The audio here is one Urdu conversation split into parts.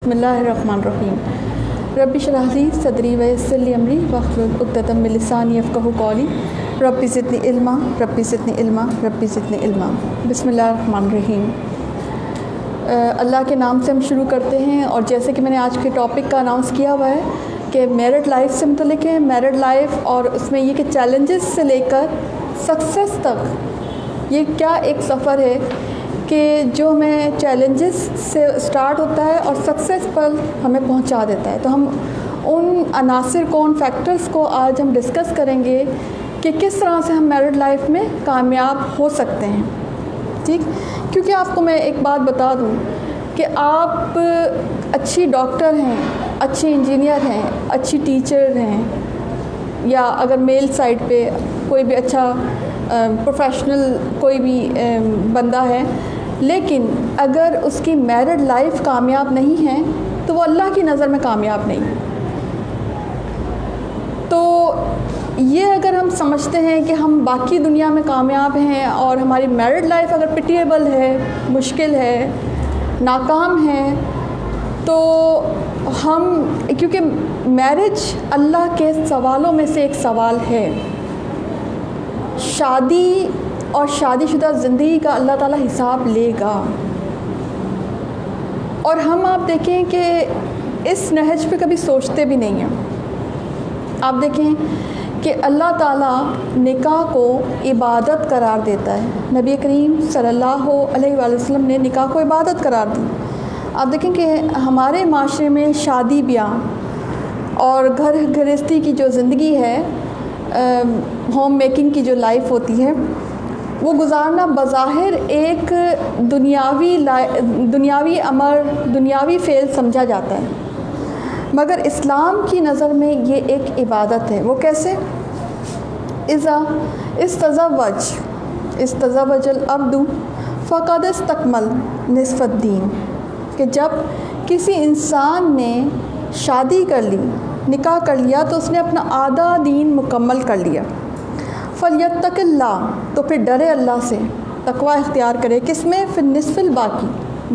بسم اللہ الرحمن الرحیم رب اشرح لی صدری ویسر لی امری واحلل عقدۃ من لسانی یفقہوا قولی رب زدنی علما رب زدنی علما رب زدنی علما۔ بسم اللہ الرحمن الرحیم۔ اللہ کے نام سے ہم شروع کرتے ہیں، اور جیسے کہ میں نے آج کے ٹاپک کا اناؤنس کیا ہوا ہے کہ میرڈ لائف سے متعلق ہے، میرڈ لائف اور اس میں یہ کہ چیلنجز سے لے کر سکسیس تک یہ کیا ایک سفر ہے کہ جو ہمیں چیلنجز سے سٹارٹ ہوتا ہے اور سکسیس پر ہمیں پہنچا دیتا ہے۔ تو ہم ان عناصر کو، ان فیکٹرز کو آج ہم ڈسکس کریں گے کہ کس طرح سے ہم میرڈ لائف میں کامیاب ہو سکتے ہیں، ٹھیک؟ کیونکہ آپ کو میں ایک بات بتا دوں کہ آپ اچھی ڈاکٹر ہیں، اچھی انجینئر ہیں، اچھی ٹیچر ہیں، یا اگر میل سائڈ پہ کوئی بھی اچھا پروفیشنل کوئی بھی بندہ ہے، لیکن اگر اس کی میرڈ لائف کامیاب نہیں ہے تو وہ اللہ کی نظر میں کامیاب نہیں۔ تو یہ اگر ہم سمجھتے ہیں کہ ہم باقی دنیا میں کامیاب ہیں اور ہماری میرڈ لائف اگر پٹیبل ہے، مشکل ہے، ناکام ہے، تو ہم، کیونکہ میرج اللہ کے سوالوں میں سے ایک سوال ہے، شادی اور شادی شدہ زندگی کا اللہ تعالیٰ حساب لے گا۔ اور ہم آپ دیکھیں کہ اس نہج پہ کبھی سوچتے بھی نہیں ہیں۔ آپ دیکھیں کہ اللہ تعالیٰ نکاح کو عبادت قرار دیتا ہے۔ نبی کریم صلی اللہ علیہ وآلہ وسلم نے نکاح کو عبادت قرار دی۔ آپ دیکھیں کہ ہمارے معاشرے میں شادی بیاہ اور گھر گھرستی کی جو زندگی ہے، ہوم میکنگ کی جو لائف ہوتی ہے، وہ گزارنا بظاہر ایک دنیاوی امر، دنیاوی فعل سمجھا جاتا ہے، مگر اسلام کی نظر میں یہ ایک عبادت ہے۔ وہ کیسے؟ اذا استزوج العبد فقد استکمل نصف الدین، کہ جب کسی انسان نے شادی کر لی، نکاح کر لیا، تو اس نے اپنا آدھا دین مکمل کر لیا۔ فلیتق اللہ، تو پھر ڈرے اللہ سے، تقوی اختیار کرے، کس میں؟ فی النصف الباقی،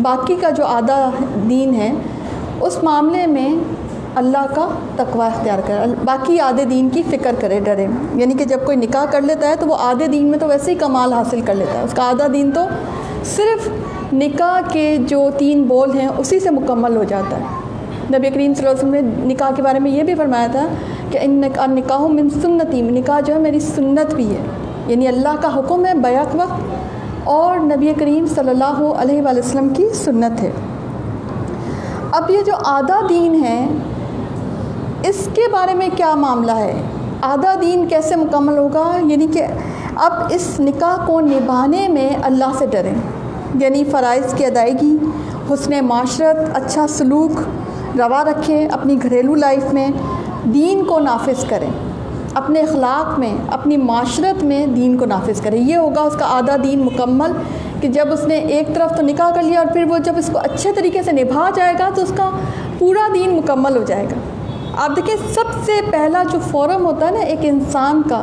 باقی کا جو آدھا دین ہے اس معاملے میں اللہ کا تقوی اختیار کرے، باقی آدھے دین کی فکر کرے، ڈرے۔ یعنی کہ جب کوئی نکاح کر لیتا ہے تو وہ آدھے دین میں تو ویسے ہی کمال حاصل کر لیتا ہے، اس کا آدھا دین تو صرف نکاح کے جو 3 بول ہیں اسی سے مکمل ہو جاتا ہے۔ نبی کریم صلی اللہ علیہ وسلم نے نکاح کے بارے میں یہ بھی فرمایا تھا کہ النکاح من سنتی، نکاح جو ہے میری سنت بھی ہے، یعنی اللہ کا حکم ہے بیک وقت اور نبی کریم صلی اللہ علیہ وآلہ وسلم کی سنت ہے۔ اب یہ جو آدھا دین ہے، اس کے بارے میں کیا معاملہ ہے؟ آدھا دین کیسے مکمل ہوگا؟ یعنی کہ اب اس نکاح کو نبھانے میں اللہ سے ڈریں، یعنی فرائض کی ادائیگی، حسن معاشرت، اچھا سلوک روا رکھیں، اپنی گھریلو لائف میں دین کو نافذ کریں، اپنے اخلاق میں، اپنی معاشرت میں دین کو نافذ کریں۔ یہ ہوگا اس کا آدھا دین مکمل، کہ جب اس نے ایک طرف تو نکاح کر لیا اور پھر وہ جب اس کو اچھے طریقے سے نبھا جائے گا تو اس کا پورا دین مکمل ہو جائے گا۔ آپ دیکھیں سب سے پہلا جو فورم ہوتا ہے نا ایک انسان کا،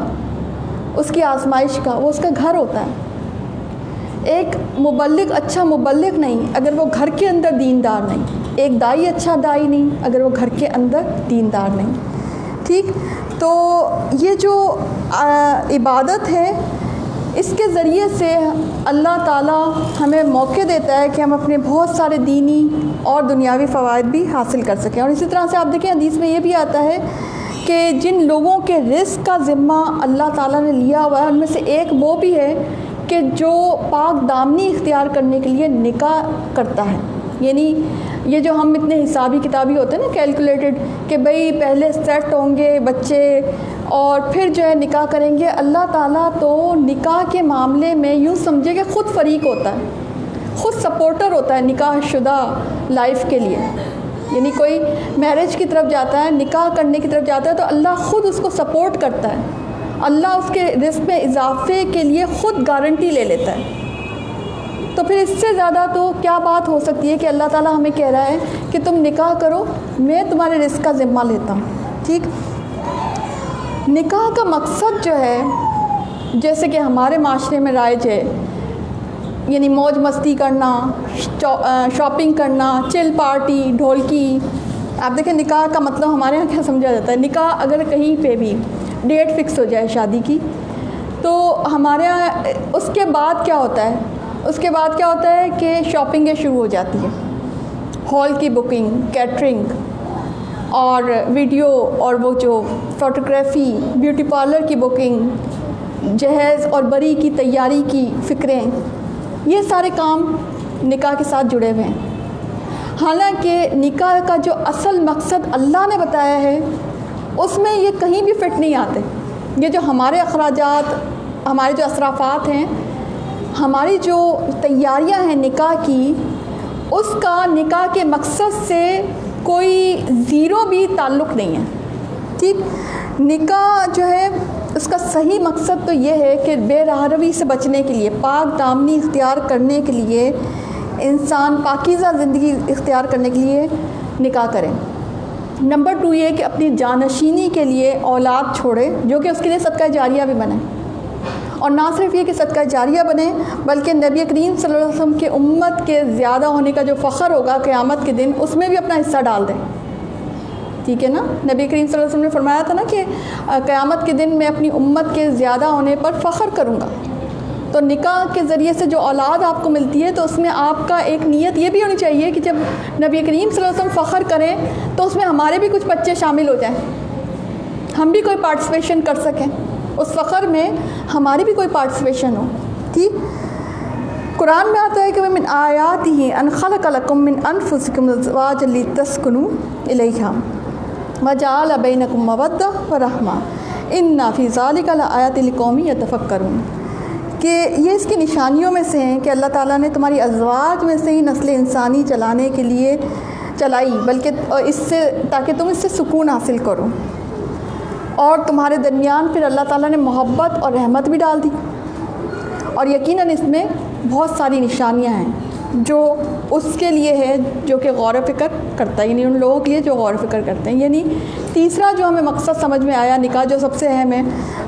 اس کی آزمائش کا، وہ اس کا گھر ہوتا ہے۔ ایک مبلغ اچھا مبلغ نہیں اگر وہ گھر کے اندر دیندار نہیں، ایک دائی اچھا دائی نہیں اگر وہ گھر کے اندر دیندار نہیں، ٹھیک؟ تو یہ جو عبادت ہے، اس کے ذریعے سے اللہ تعالیٰ ہمیں موقع دیتا ہے کہ ہم اپنے بہت سارے دینی اور دنیاوی فوائد بھی حاصل کر سکیں۔ اور اسی طرح سے آپ دیکھیں حدیث میں یہ بھی آتا ہے کہ جن لوگوں کے رزق کا ذمہ اللہ تعالیٰ نے لیا ہوا ہے، ان میں سے ایک وہ بھی ہے کہ جو پاک دامنی اختیار کرنے کے لیے نکاح کرتا ہے۔ یعنی یہ جو ہم اتنے حسابی کتابی ہوتے ہیں نا، کیلکولیٹڈ، کہ بھئی پہلے سیٹ ہوں گے بچے اور پھر جو ہے نکاح کریں گے، اللہ تعالیٰ تو نکاح کے معاملے میں یوں سمجھے کہ خود فریق ہوتا ہے، خود سپورٹر ہوتا ہے نکاح شدہ لائف کے لیے۔ یعنی کوئی میرج کی طرف جاتا ہے، نکاح کرنے کی طرف جاتا ہے، تو اللہ خود اس کو سپورٹ کرتا ہے، اللہ اس کے رزق میں اضافے کے لیے خود گارنٹی لے لیتا ہے۔ تو پھر اس سے زیادہ تو کیا بات ہو سکتی ہے کہ اللہ تعالیٰ ہمیں کہہ رہا ہے کہ تم نکاح کرو، میں تمہارے رزق کا ذمہ لیتا ہوں، ٹھیک؟ نکاح کا مقصد جو ہے، جیسے کہ ہمارے معاشرے میں رائج ہے یعنی موج مستی کرنا، شاپنگ کرنا، چل پارٹی، ڈھولکی. آپ دیکھیں نکاح کا مطلب ہمارے یہاں کیا سمجھا جاتا ہے. نکاح اگر کہیں پہ بھی ڈیٹ فکس ہو جائے شادی کی تو ہمارے یہاں اس کے بعد کیا ہوتا ہے، اس کے بعد کیا ہوتا ہے کہ شاپنگیں شروع ہو جاتی ہیں. ہال کی بکنگ، کیٹرنگ اور ویڈیو اور وہ جو فوٹوگرافی، بیوٹی پارلر کی بکنگ، جہیز اور بری کی تیاری کی فکریں، یہ سارے کام نکاح کے ساتھ جڑے ہوئے ہیں. حالانکہ نکاح کا جو اصل مقصد اللہ نے بتایا ہے اس میں یہ کہیں بھی فٹ نہیں آتے. یہ جو ہمارے اخراجات، ہمارے جو اصرافات ہیں، ہماری جو تیاریاں ہیں نکاح کی، اس کا نکاح کے مقصد سے کوئی زیرو بھی تعلق نہیں ہے. ٹھیک، نکاح جو ہے اس کا صحیح مقصد تو یہ ہے کہ بے راہروی سے بچنے کے لیے، پاک دامنی اختیار کرنے کے لیے، انسان پاکیزہ زندگی اختیار کرنے کے لیے نکاح کرے. نمبر 2 یہ کہ اپنی جانشینی کے لیے اولاد چھوڑے جو کہ اس کے لیے صدقہ جاریہ بھی بنے. اور نہ صرف یہ کہ صدقہ جاریہ بنے بلکہ نبی کریم صلی اللہ علیہ وسلم کے امت کے زیادہ ہونے کا جو فخر ہوگا قیامت کے دن، اس میں بھی اپنا حصہ ڈال دیں. ٹھیک ہے نا. نبی کریم صلی اللہ علیہ وسلم نے فرمایا تھا نا کہ قیامت کے دن میں اپنی امت کے زیادہ ہونے پر فخر کروں گا. تو نکاح کے ذریعے سے جو اولاد آپ کو ملتی ہے تو اس میں آپ کا ایک نیت یہ بھی ہونی چاہیے کہ جب نبی کریم صلی اللہ علیہ وسلم فخر کریں تو اس میں ہمارے بھی کچھ بچے شامل ہو جائیں، ہم بھی کوئی پارٹیسپیشن کر سکیں، اس فخر میں ہماری بھی کوئی پارٹیسپیشن ہو. ٹھیک. قرآن میں آتا ہے کہ من آیاتہ ان خلق لکم من انفسکم ازواجا لتسکنوا الیہا وجعل بینکم مودۃ ورحمۃ ان فی ذلک لآیات لقوم یتفکرون. کہ یہ اس کی نشانیوں میں سے ہیں کہ اللہ تعالیٰ نے تمہاری ازواج میں سے ہی نسل انسانی چلانے کے لیے چلائی، بلکہ اس سے تاکہ تم اس سے سکون حاصل کرو. اور تمہارے درمیان پھر اللہ تعالیٰ نے محبت اور رحمت بھی ڈال دی. اور یقیناً اس میں بہت ساری نشانیاں ہیں جو اس کے لیے ہے جو کہ غور و فکر کرتا ہے، یعنی ان لوگوں کے لیے جو غور و فکر کرتے ہیں. یعنی تیسرا جو ہمیں مقصد سمجھ میں آیا نکاح جو سب سے اہم ہے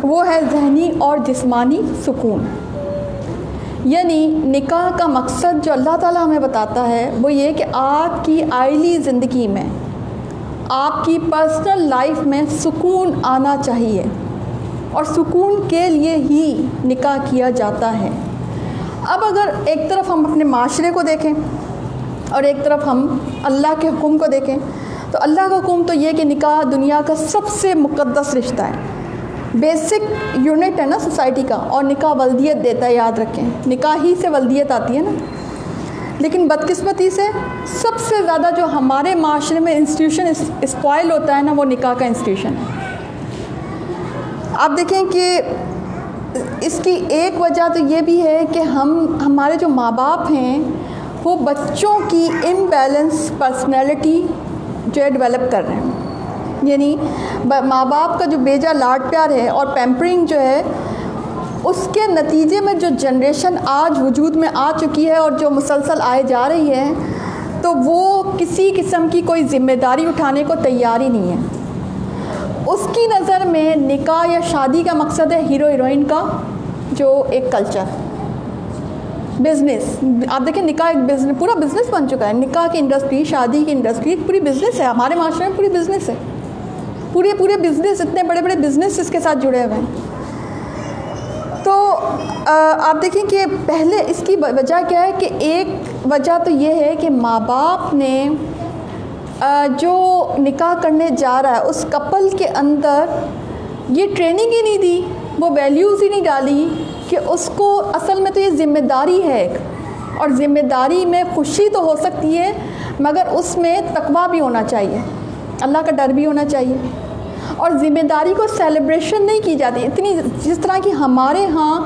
وہ ہے ذہنی اور جسمانی سکون. یعنی نکاح کا مقصد جو اللہ تعالیٰ ہمیں بتاتا ہے وہ یہ کہ آپ کی آئلی زندگی میں، آپ کی پرسنل لائف میں سکون آنا چاہیے، اور سکون کے لیے ہی نکاح کیا جاتا ہے. اب اگر ایک طرف ہم اپنے معاشرے کو دیکھیں اور ایک طرف ہم اللہ کے حکم کو دیکھیں تو اللہ کا حکم تو یہ کہ نکاح دنیا کا سب سے مقدس رشتہ ہے، بیسک یونٹ ہے نا سوسائٹی کا. اور نکاح ولدیت دیتا ہے، یاد رکھیں نکاح ہی سے ولدیت آتی ہے نا. لیکن بدقسمتی سے سب سے زیادہ جو ہمارے معاشرے میں انسٹیٹیوشن اسپوائل ہوتا ہے نا وہ نکاح کا انسٹیٹیوشن ہے. آپ دیکھیں کہ اس کی ایک وجہ تو یہ بھی ہے کہ ہمارے جو ماں باپ ہیں وہ بچوں کی امبیلنس پرسنالٹی جو ہے ڈیولپ کر رہے ہیں. یعنی ماں باپ کا جو بیجا لاڈ پیار ہے اور پیمپرنگ جو ہے، اس کے نتیجے میں جو جنریشن آج وجود میں آ چکی ہے اور جو مسلسل آئے جا رہی ہے تو وہ کسی قسم کی کوئی ذمہ داری اٹھانے کو تیار ہی نہیں ہے. اس کی نظر میں نکاح یا شادی کا مقصد ہے ہیرو ہیروئن کا جو ایک کلچر، بزنس. آپ دیکھیں نکاح ایک بزنس، پورا بزنس بن چکا ہے. نکاح کی انڈسٹری، شادی کی انڈسٹری ایک پوری بزنس ہے. ہمارے معاشرے میں پوری بزنس ہے، پورے بزنس، اتنے بڑے بڑے بزنس اس کے ساتھ جڑے ہوئے ہیں. تو آپ دیکھیں کہ پہلے اس کی وجہ کیا ہے کہ ایک وجہ تو یہ ہے کہ ماں باپ نے جو نکاح کرنے جا رہا ہے اس کپل کے اندر یہ ٹریننگ ہی نہیں دی، وہ ویلیوز ہی نہیں ڈالی کہ اس کو اصل میں تو یہ ذمہ داری ہے ایک، اور ذمہ داری میں خوشی تو ہو سکتی ہے مگر اس میں تقویٰ بھی ہونا چاہیے، اللہ کا ڈر بھی ہونا چاہیے. اور ذمہ داری کو سیلیبریشن نہیں کی جاتی اتنی، جس طرح کی ہمارے ہاں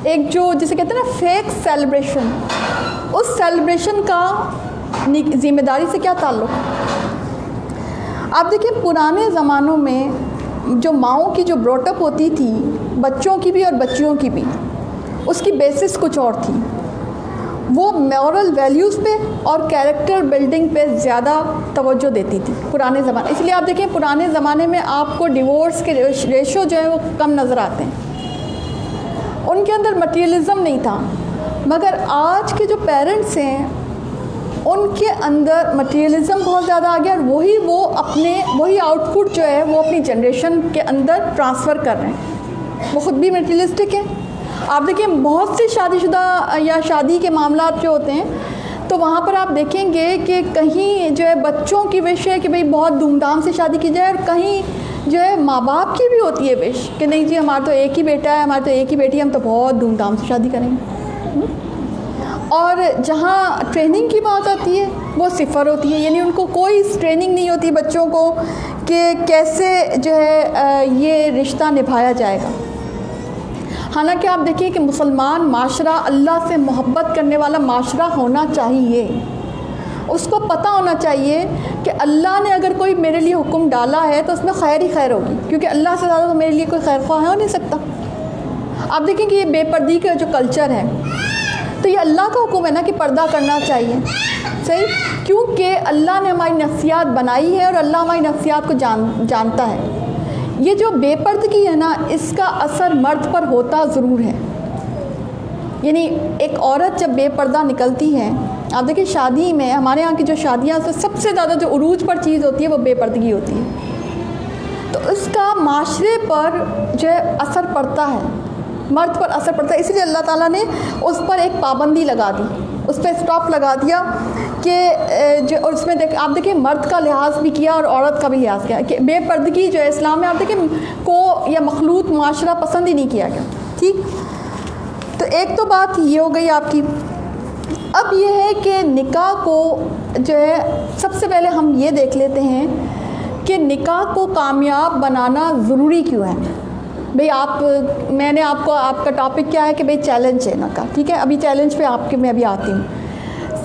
ایک جو جسے کہتے ہیں نا فیک سیلیبریشن، اس سیلیبریشن کا ذمہ داری سے کیا تعلق. آپ دیکھیں پرانے زمانوں میں جو ماؤں کی جو بروٹ اپ ہوتی تھی بچوں کی بھی اور بچیوں کی بھی، اس کی بیسس کچھ اور تھی. وہ مورل ویلیوز پہ اور کیریکٹر بلڈنگ پہ زیادہ توجہ دیتی تھی پرانے زمانے. اس لیے آپ دیکھیں پرانے زمانے میں آپ کو ڈیورس کے ریشو جو ہے وہ کم نظر آتے ہیں. ان کے اندر مٹیریلزم نہیں تھا، مگر آج کے جو پیرنٹس ہیں ان کے اندر مٹیریلزم بہت زیادہ آ گیا، اور وہی آؤٹ پٹ جو ہے وہ اپنی جنریشن کے اندر ٹرانسفر کر رہے ہیں. وہ خود بھی مٹیریلسٹک ہیں. آپ دیکھیں بہت سے شادی شدہ یا شادی کے معاملات جو ہوتے ہیں تو وہاں پر آپ دیکھیں گے کہ کہیں جو ہے بچوں کی وش ہے کہ بھئی بہت دھوم دھام سے شادی کی جائے، اور کہیں جو ہے ماں باپ کی بھی ہوتی ہے وش کہ نہیں جی ہمارا تو ایک ہی بیٹا ہے، ہمارا تو ایک ہی بیٹی ہے، ہم تو بہت دھوم دھام سے شادی کریں گے. اور جہاں ٹریننگ کی بات آتی ہے وہ صفر ہوتی ہے، یعنی ان کو کوئی ٹریننگ نہیں ہوتی بچوں کو کہ کیسے جو ہے یہ رشتہ نبھایا جائے گا. حالانکہ آپ دیکھیے کہ مسلمان معاشرہ اللہ سے محبت کرنے والا معاشرہ ہونا چاہیے. اس کو پتہ ہونا چاہیے کہ اللہ نے اگر کوئی میرے لیے حکم ڈالا ہے تو اس میں خیر ہی خیر ہوگی، کیونکہ اللہ سے زیادہ تو میرے لیے کوئی خیر خواہ ہو نہیں سکتا. آپ دیکھیں کہ یہ بے پردگی کا جو کلچر ہے تو یہ اللہ کا حکم ہے نا کہ پردہ کرنا چاہیے، صحیح، کیونکہ اللہ نے ہماری نفسیات بنائی ہے اور اللہ ہماری نفسیات کو جانتا ہے. یہ جو بے پردگی ہے نا اس کا اثر مرد پر ہوتا ضرور ہے. یعنی ایک عورت جب بے پردہ نکلتی ہے، آپ دیکھیں شادی میں ہمارے یہاں کی جو شادیاں سے سب سے زیادہ جو عروج پر چیز ہوتی ہے وہ بے پردگی ہوتی ہے. تو اس کا معاشرے پر جو ہے اثر پڑتا ہے، مرد پر اثر پڑتا ہے. اس لیے اللہ تعالیٰ نے اس پر ایک پابندی لگا دی، اس پہ اسٹاپ لگا دیا کہ جو اس میں آپ دیکھیں مرد کا لحاظ بھی کیا اور عورت کا بھی لحاظ کیا کہ بے پردگی جو ہے اسلام میں آپ دیکھیں کو یا مخلوط معاشرہ پسند ہی نہیں کیا گیا. ٹھیک، تو ایک تو بات یہ ہو گئی آپ کی. اب یہ ہے کہ نکاح کو جو ہے سب سے پہلے ہم یہ دیکھ لیتے ہیں کہ نکاح کو کامیاب بنانا ضروری کیوں ہے. بھئی میں نے آپ کا ٹاپک کیا ہے کہ بھئی چیلنج ہے نکاح، ٹھیک ہے، ابھی چیلنج پہ میں ابھی آتی ہوں.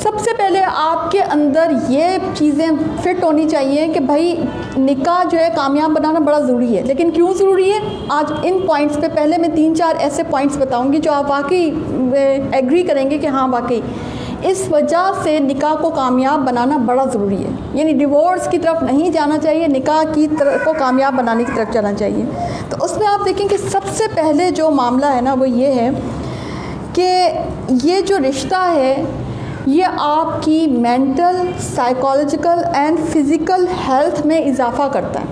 سب سے پہلے آپ کے اندر یہ چیزیں فٹ ہونی چاہیے کہ بھائی نکاح جو ہے کامیاب بنانا بڑا ضروری ہے. لیکن کیوں ضروری ہے؟ آج ان پوائنٹس پہ پہلے میں 3-4 ایسے پوائنٹس بتاؤں گی جو آپ واقعی ایگری کریں گے کہ ہاں واقعی اس وجہ سے نکاح کو کامیاب بنانا بڑا ضروری ہے. یعنی ڈیورس کی طرف نہیں جانا چاہیے، نکاح کی طرف کو کامیاب بنانے کی طرف جانا چاہیے. تو اس میں آپ دیکھیں کہ سب سے پہلے جو معاملہ ہے نا وہ یہ ہے کہ یہ جو رشتہ ہے یہ آپ کی mental, psychological and physical health میں اضافہ کرتا ہے.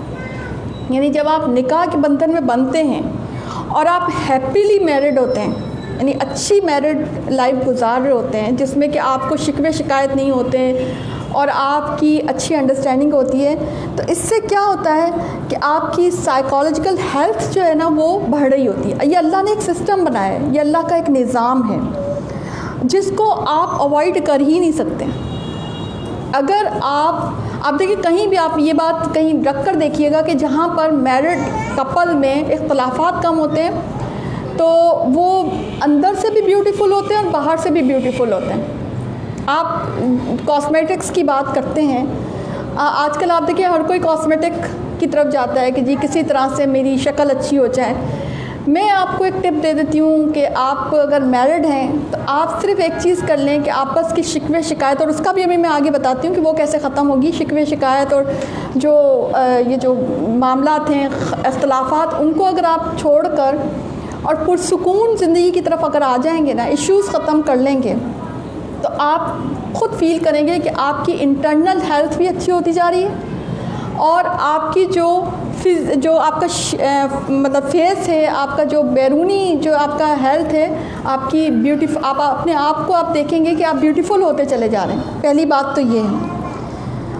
یعنی جب آپ نکاح کے بندھن میں بندھتے ہیں اور آپ ہیپیلی میرڈ ہوتے ہیں، یعنی اچھی میرڈ لائف گزار رہے ہوتے ہیں جس میں کہ آپ کو شکوے شکایت نہیں ہوتے اور آپ کی اچھی انڈرسٹینڈنگ ہوتی ہے، تو اس سے کیا ہوتا ہے کہ آپ کی سائیکالوجیکل ہیلتھ جو ہے نا وہ بڑھ رہی ہوتی ہے. یہ اللہ نے ایک سسٹم بنایا ہے، یہ اللہ کا ایک نظام ہے جس کو آپ اوائڈ کر ہی نہیں سکتے. اگر آپ دیکھیں کہیں بھی آپ یہ بات کہیں رکھ کر دیکھیے گا کہ جہاں پر میرڈ کپل میں اختلافات کم ہوتے ہیں تو وہ اندر سے بھی بیوٹیفل ہوتے ہیں اور باہر سے بھی بیوٹیفل ہوتے ہیں. آپ کاسمیٹکس کی بات کرتے ہیں، آج کل آپ دیکھیں ہر کوئی کاسمیٹک کی طرف جاتا ہے کہ جی کسی طرح سے میری شکل اچھی ہو جائے. میں آپ کو ایک ٹپ دے دیتی ہوں کہ آپ اگر میرڈ ہیں تو آپ صرف ایک چیز کر لیں کہ آپس کی شکوے شکایت، اور اس کا بھی ابھی میں آگے بتاتی ہوں کہ وہ کیسے ختم ہوگی، شکوے شکایت اور یہ جو معاملات ہیں اختلافات، ان کو اگر آپ چھوڑ کر اور پرسکون زندگی کی طرف اگر آ جائیں گے نا، ایشوز ختم کر لیں گے، تو آپ خود فیل کریں گے کہ آپ کی انٹرنل ہیلتھ بھی اچھی ہوتی جا رہی ہے اور آپ کی جو آپ کا مطلب فیس ہے، آپ کا جو بیرونی جو آپ کا ہیلتھ ہے، آپ کی آپ اپنے آپ کو آپ دیکھیں گے کہ آپ بیوٹیفل ہوتے چلے جا رہے ہیں. پہلی بات تو یہ ہے.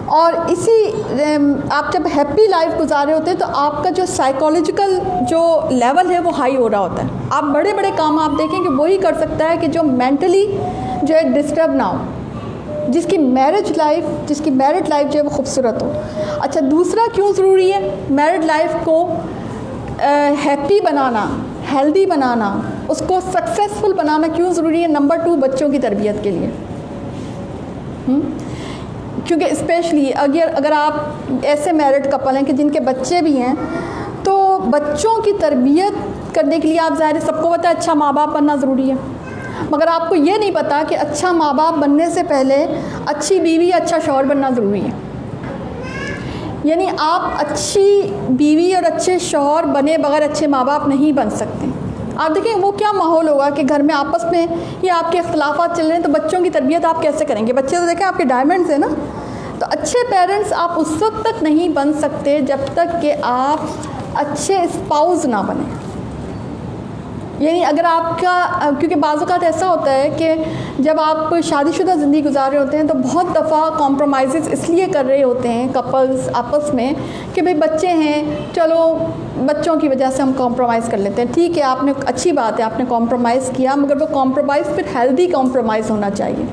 اور آپ جب ہیپی لائف گزارے ہوتے ہیں تو آپ کا جو سائیکالوجیکل جو لیول ہے وہ ہائی ہو رہا ہوتا ہے. آپ بڑے بڑے کام آپ دیکھیں کہ وہی کر سکتا ہے کہ جو مینٹلی جو ہے ڈسٹرب نہ ہو، جس کی میرڈ لائف جو ہے وہ خوبصورت ہو. اچھا، دوسرا کیوں ضروری ہے میرڈ لائف کو ہیپی بنانا، ہیلدی بنانا، اس کو سکسیزفل بنانا کیوں ضروری ہے؟ نمبر 2، بچوں کی تربیت کے لیے. کیونکہ اسپیشلی اگر آپ ایسے میرڈ کپل ہیں کہ جن کے بچے بھی ہیں تو بچوں کی تربیت کرنے کے لیے آپ ظاہر سب کو پتہ ہے اچھا ماں باپ بننا ضروری ہے، مگر آپ کو یہ نہیں پتا کہ اچھا ماں باپ بننے سے پہلے اچھی بیوی، اچھا شوہر بننا ضروری ہے. یعنی آپ اچھی بیوی اور اچھے شوہر بنے بغیر اچھے ماں باپ نہیں بن سکتے. آپ دیکھیں وہ کیا ماحول ہوگا کہ گھر میں آپس میں یہ آپ کے اختلافات چل رہے ہیں، تو بچوں کی تربیت آپ کیسے کریں گے؟ بچے تو دیکھیں آپ کے ڈائمنڈز ہیں نا. تو اچھے پیرنٹس آپ اس وقت تک نہیں بن سکتے جب تک کہ آپ اچھے اسپاؤز نہ بنیں. یعنی اگر آپ کا، کیونکہ بعض اوقات ایسا ہوتا ہے کہ جب آپ شادی شدہ زندگی گزار رہے ہوتے ہیں تو بہت دفعہ کمپرومائزز اس لیے کر رہے ہوتے ہیں کپلز آپس میں کہ بھئی بچے ہیں، چلو بچوں کی وجہ سے ہم کمپرومائز کر لیتے ہیں. ٹھیک ہے، آپ نے اچھی بات ہے، آپ نے کمپرومائز کیا، مگر وہ کمپرومائز پھر ہیلدی کمپرومائز ہونا چاہیے.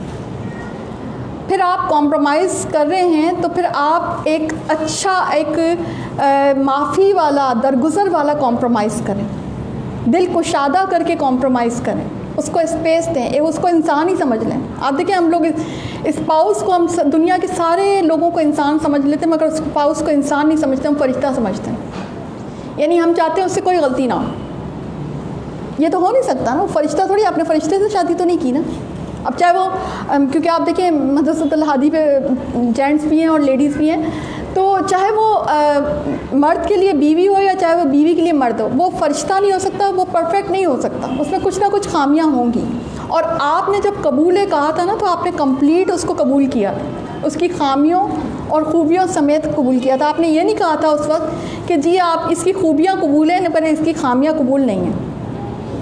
پھر آپ کمپرومائز کر رہے ہیں تو پھر آپ ایک اچھا، ایک معافی والا، درگزر والا کمپرومائز کریں، دل کو شادہ کر کے کمپرومائز کریں، اس کو اسپیس دیں، اس کو انسان ہی سمجھ لیں. آپ دیکھیں ہم لوگ اسپاؤس کو، ہم دنیا کے سارے لوگوں کو انسان سمجھ لیتے ہیں، مگر اسپاؤس کو انسان نہیں سمجھتے، ہم فرشتہ سمجھتے ہیں. یعنی ہم چاہتے ہیں اس سے کوئی غلطی نہ ہو. یہ تو ہو نہیں سکتا نا، وہ فرشتہ تھوڑی، آپ نے فرشتے سے شادی تو نہیں کی نا. اب چاہے وہ، کیونکہ آپ دیکھیں مدرسۃ الہادی پہ جینٹس بھی ہیں اور لیڈیز بھی ہیں، تو چاہے وہ مرد کے لیے بیوی ہو یا چاہے وہ بیوی کے لیے مرد ہو، وہ فرشتہ نہیں ہو سکتا، وہ پرفیکٹ نہیں ہو سکتا، اس میں کچھ نہ کچھ خامیاں ہوں گی. اور آپ نے جب قبول کہا تھا نا، تو آپ نے کمپلیٹ اس کو قبول کیا تھا، اس کی خامیوں اور خوبیوں سمیت قبول کیا تھا. آپ نے یہ نہیں کہا تھا اس وقت کہ جی آپ اس کی خوبیاں قبول ہیں پر اس کی خامیاں قبول نہیں ہیں.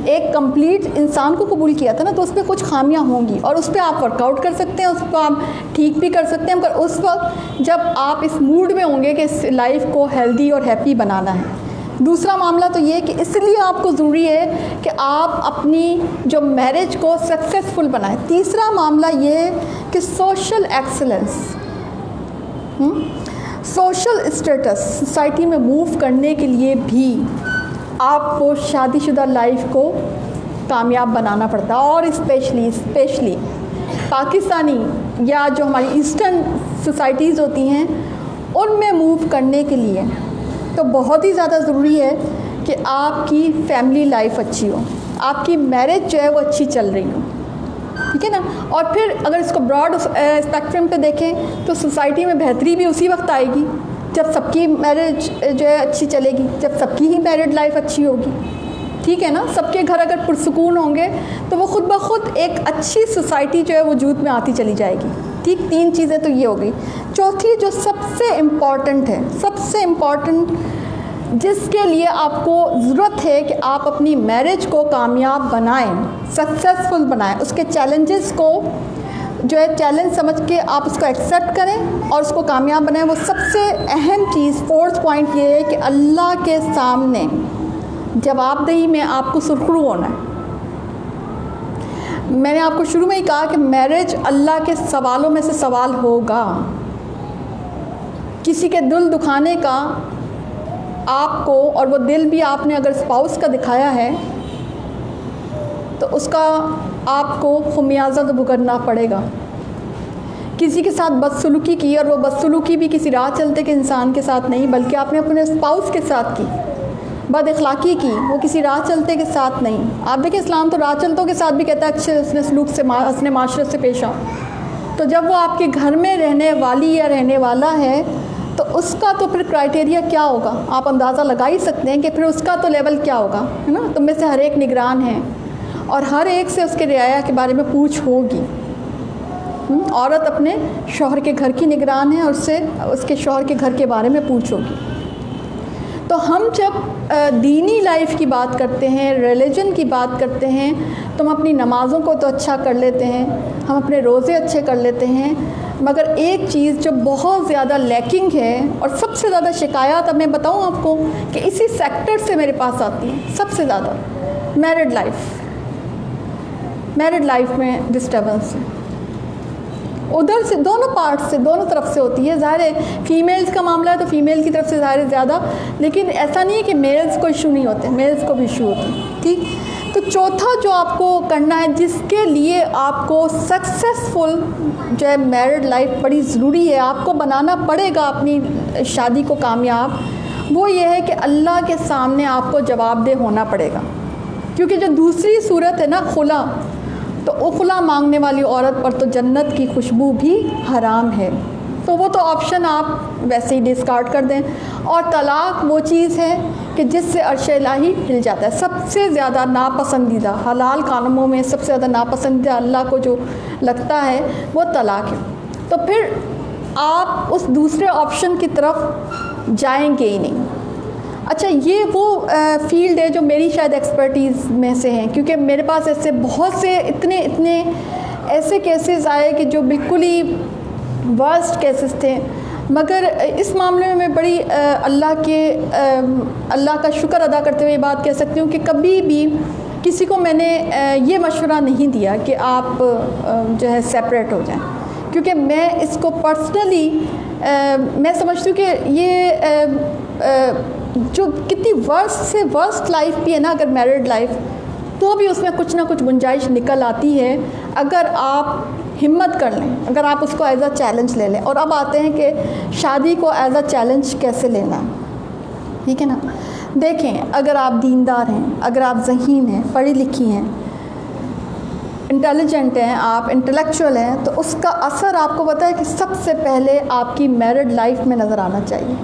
ایک کمپلیٹ انسان کو قبول کیا تھا نا، تو اس پہ کچھ خامیاں ہوں گی اور اس پہ آپ ورک آؤٹ کر سکتے ہیں، اس کو آپ ٹھیک بھی کر سکتے ہیں، مگر اس وقت جب آپ اس موڈ میں ہوں گے کہ اس لائف کو ہیلدی اور ہیپی بنانا ہے. دوسرا معاملہ تو یہ کہ اس لیے آپ کو ضروری ہے کہ آپ اپنی جو میرج کو سکسیزفل بنائیں. تیسرا معاملہ یہ ہے کہ social excellence, social status, society میں موو کرنے کے لیے بھی آپ کو شادی شدہ لائف کو کامیاب بنانا پڑتا ہے. اور اسپیشلی پاکستانی یا جو ہماری ایسٹرن سوسائٹیز ہوتی ہیں ان میں موو کرنے کے لیے تو بہت ہی زیادہ ضروری ہے کہ آپ کی فیملی لائف اچھی ہو، آپ کی میرج جو ہے وہ اچھی چل رہی ہو. ٹھیک ہے نا. اور پھر اگر اس کو براڈ اسپیکٹرم پہ دیکھیں تو سوسائٹی میں بہتری بھی اسی وقت آئے گی جب سب کی میرج جو ہے اچھی چلے گی، جب سب کی ہی میرڈ لائف اچھی ہوگی. ٹھیک ہے نا. سب کے گھر اگر پرسکون ہوں گے تو وہ خود بخود ایک اچھی سوسائٹی جو ہے وجود میں آتی چلی جائے گی. ٹھیک، 3 چیزیں تو یہ ہو گئی. چوتھی جو سب سے امپورٹنٹ ہے، سب سے امپورٹنٹ جس کے لیے آپ کو ضرورت ہے کہ آپ اپنی میرج کو کامیاب بنائیں، سکسیزفل بنائیں، اس کے چیلنجز کو جو ہے چیلنج سمجھ کے آپ اس کو ایکسیپٹ کریں اور اس کو کامیاب بنائیں. وہ سب سے اہم چیز، 4تھ پوائنٹ یہ ہے کہ اللہ کے سامنے جواب دہی میں آپ کو سرخرو ہونا ہے. میں نے آپ کو شروع میں ہی کہا کہ میرج اللہ کے سوالوں میں سے سوال ہوگا. کسی کے دل دکھانے کا آپ کو، اور وہ دل بھی آپ نے اگر اسپاؤس کا دکھایا ہے تو اس کا آپ کو خمیازہ تو بھگتنا پڑے گا. کسی کے ساتھ بدسلوکی کی، اور وہ بدسلوکی بھی کسی راہ چلتے کے انسان کے ساتھ نہیں بلکہ آپ نے اپنے اسپاؤس کے ساتھ کی. بد اخلاقی کی، وہ کسی راہ چلتے کے ساتھ نہیں. آپ دیکھیں اسلام تو راہ چلتوں کے ساتھ بھی کہتا ہے اچھے حسن سلوک سے، حسن معاشرت سے پیش آؤ. تو جب وہ آپ کے گھر میں رہنے والی یا رہنے والا ہے تو اس کا تو پھر کرائٹیریا کیا ہوگا، آپ اندازہ لگا ہی سکتے ہیں کہ پھر اس کا تو لیول کیا ہوگا، ہے نا. تم میں سے ہر ایک نگران ہے اور ہر ایک سے اس کے رعایا کے بارے میں پوچھ ہوگی. عورت اپنے شوہر کے گھر کی نگران ہے اور اس کے شوہر کے گھر کے بارے میں پوچھ ہوگی. تو ہم جب دینی لائف کی بات کرتے ہیں، ریلیجن کی بات کرتے ہیں، تو ہم اپنی نمازوں کو تو اچھا کر لیتے ہیں، ہم اپنے روزے اچھے کر لیتے ہیں، مگر ایک چیز جو بہت زیادہ لیکنگ ہے اور سب سے زیادہ شکایات اب میں بتاؤں آپ کو کہ اسی سیکٹر سے میرے پاس آتی ہیں سب سے زیادہ، میرڈ لائف میں ڈسٹربنس ہے. ادھر سے دونوں پارٹ سے، دونوں طرف سے ہوتی ہے. ظاہر ہے فیمیلز کا معاملہ ہے تو فیمیل کی طرف سے ظاہر ہے زیادہ، لیکن ایسا نہیں ہے کہ میلز کو ایشو نہیں ہوتے، میلز کو بھی ایشو ہوتے ہیں. ٹھیک. تو چوتھا جو آپ کو کرنا ہے، جس کے لیے آپ کو سکسیزفل جو ہے میرڈ لائف بڑی ضروری ہے، آپ کو بنانا پڑے گا اپنی شادی کو کامیاب، وہ یہ ہے کہ اللہ کے سامنے آپ کو جواب دہ ہونا پڑے گا. کیونکہ جو دوسری صورت ہے نا خلا، تو خلا مانگنے والی عورت پر تو جنت کی خوشبو بھی حرام ہے. تو وہ تو آپشن آپ ویسے ہی ڈسکارڈ کر دیں. اور طلاق وہ چیز ہے کہ جس سے عرش الہی ہل جاتا ہے. سب سے زیادہ ناپسندیدہ حلال کاموں میں سب سے زیادہ ناپسندیدہ اللہ کو جو لگتا ہے وہ طلاق ہے. تو پھر آپ اس دوسرے آپشن کی طرف جائیں گے ہی نہیں. اچھا یہ وہ فیلڈ ہے جو میری شاید ایکسپرٹیز میں سے ہیں, کیونکہ میرے پاس ایسے بہت سے اتنے ایسے کیسز آئے کہ جو بالکل ہی ورسٹ کیسز تھے. مگر اس معاملے میں میں بڑی اللہ کا شکر ادا کرتے ہوئے یہ بات کہہ سکتی ہوں کہ کبھی بھی کسی کو میں نے یہ مشورہ نہیں دیا کہ آپ جو ہے سیپریٹ ہو جائیں, کیونکہ میں اس کو پرسنلی میں سمجھتی ہوں کہ یہ جو کتنی ورسٹ سے ورسٹ لائف بھی ہے نا, اگر میرڈ لائف, تو بھی اس میں کچھ نہ کچھ گنجائش نکل آتی ہے اگر آپ ہمت کر لیں, اگر آپ اس کو ایز اے چیلنج لے لیں. اور اب آتے ہیں کہ شادی کو ایز اے چیلنج کیسے لینا, ٹھیک ہے نا. دیکھیں, اگر آپ دیندار ہیں, اگر آپ ذہین ہیں, پڑھی لکھی ہیں, انٹیلیجنٹ ہیں, آپ انٹلیکچوئل ہیں, تو اس کا اثر آپ کو پتہ ہے کہ سب سے پہلے آپ کی میرڈ لائف میں نظر آنا چاہیے,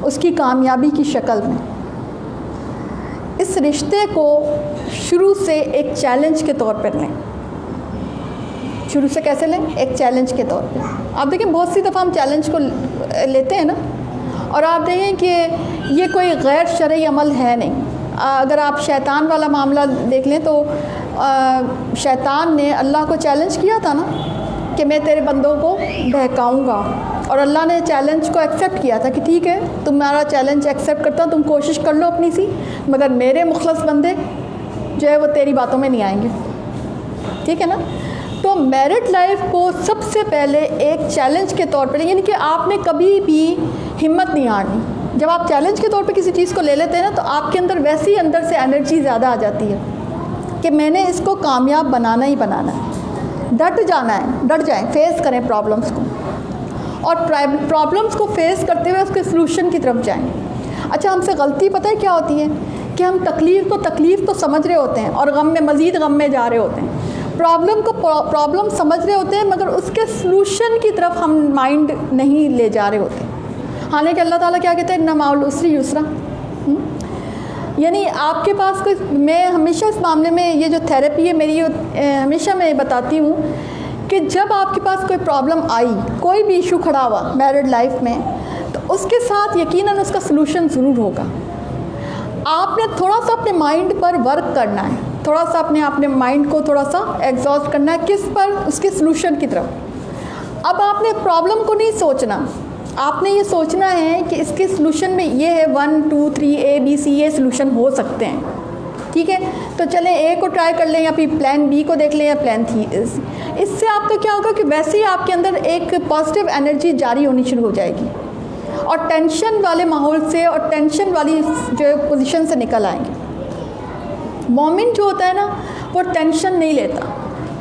اس کی کامیابی کی شکل میں. اس رشتے کو شروع سے ایک چیلنج کے طور پر لیں. شروع سے کیسے لیں؟ ایک چیلنج کے طور پہ. آپ دیکھیں بہت سی دفعہ ہم چیلنج کو لیتے ہیں نا, اور آپ دیکھیں کہ یہ کوئی غیر شرعی عمل ہے نہیں. اگر آپ شیطان والا معاملہ دیکھ لیں تو شیطان نے اللہ کو چیلنج کیا تھا نا کہ میں تیرے بندوں کو بہکاؤں گا, اور اللہ نے چیلنج کو ایکسیپٹ کیا تھا کہ ٹھیک ہے تمہارا چیلنج ایکسیپٹ کرتا ہوں, تم کوشش کر لو اپنی سی, مگر میرے مخلص بندے جو ہے وہ تیری باتوں میں نہیں آئیں گے, ٹھیک ہے نا. تو میرڈ لائف کو سب سے پہلے ایک چیلنج کے طور پر, یعنی کہ آپ نے کبھی بھی ہمت نہیں ہارنی. جب آپ چیلنج کے طور پہ کسی چیز کو لے لیتے ہیں نا, تو آپ کے اندر ویسے ہی اندر سے انرجی زیادہ آ جاتی ہے کہ میں نے اس کو کامیاب بنانا ہی بنانا ہے. ڈٹ جانا ہے, ڈٹ جائیں, فیس کریں پرابلمس کو, اور پرابلمس کو فیس کرتے ہوئے اس کے سلوشن کی طرف جائیں. اچھا ہم سے غلطی پتہ ہے کیا ہوتی ہے کہ ہم تکلیف تو سمجھ رہے ہوتے ہیں, اور غم میں مزید غم میں جا رہے ہوتے ہیں. پرابلم سمجھ رہے ہوتے ہیں, مگر اس کے سلوشن کی طرف ہم مائنڈ نہیں لے جا رہے ہوتے. حالانکہ اللہ تعالیٰ کیا کہتے ہیں, ان مع العسر یسرا. یعنی آپ کے پاس کوئی, میں ہمیشہ اس معاملے میں یہ جو تھیراپی ہے میری, ہمیشہ میں یہ بتاتی ہوں کہ جب آپ کے پاس کوئی پرابلم آئی, کوئی بھی ایشو کھڑا ہوا میرڈ لائف میں, تو اس کے ساتھ یقیناً اس کا سلوشن ضرور ہوگا. آپ نے تھوڑا سا اپنے مائنڈ پر ورک کرنا ہے, تھوڑا سا اپنے مائنڈ کو تھوڑا سا ایگزاسٹ کرنا ہے. کس پر؟ اس کے سلوشن کی طرف. اب آپ نے پرابلم کو نہیں سوچنا, آپ نے یہ سوچنا ہے کہ اس کے سلوشن میں یہ ہے 1 2 3 ABC, یہ سلوشن ہو سکتے ہیں, ٹھیک ہے. تو چلیں اے کو ٹرائی کر لیں, یا پھر پلان بی کو دیکھ لیں, یا پلان تھی. اس سے آپ کا کیا ہوگا کہ ویسے ہی آپ کے اندر ایک پازیٹیو انرجی جاری ہونی شروع ہو جائے گی, اور ٹینشن والے ماحول سے اور ٹینشن والی جو پوزیشن سے نکل آئیں گے. مومن جو ہوتا ہے نا, وہ ٹینشن نہیں لیتا,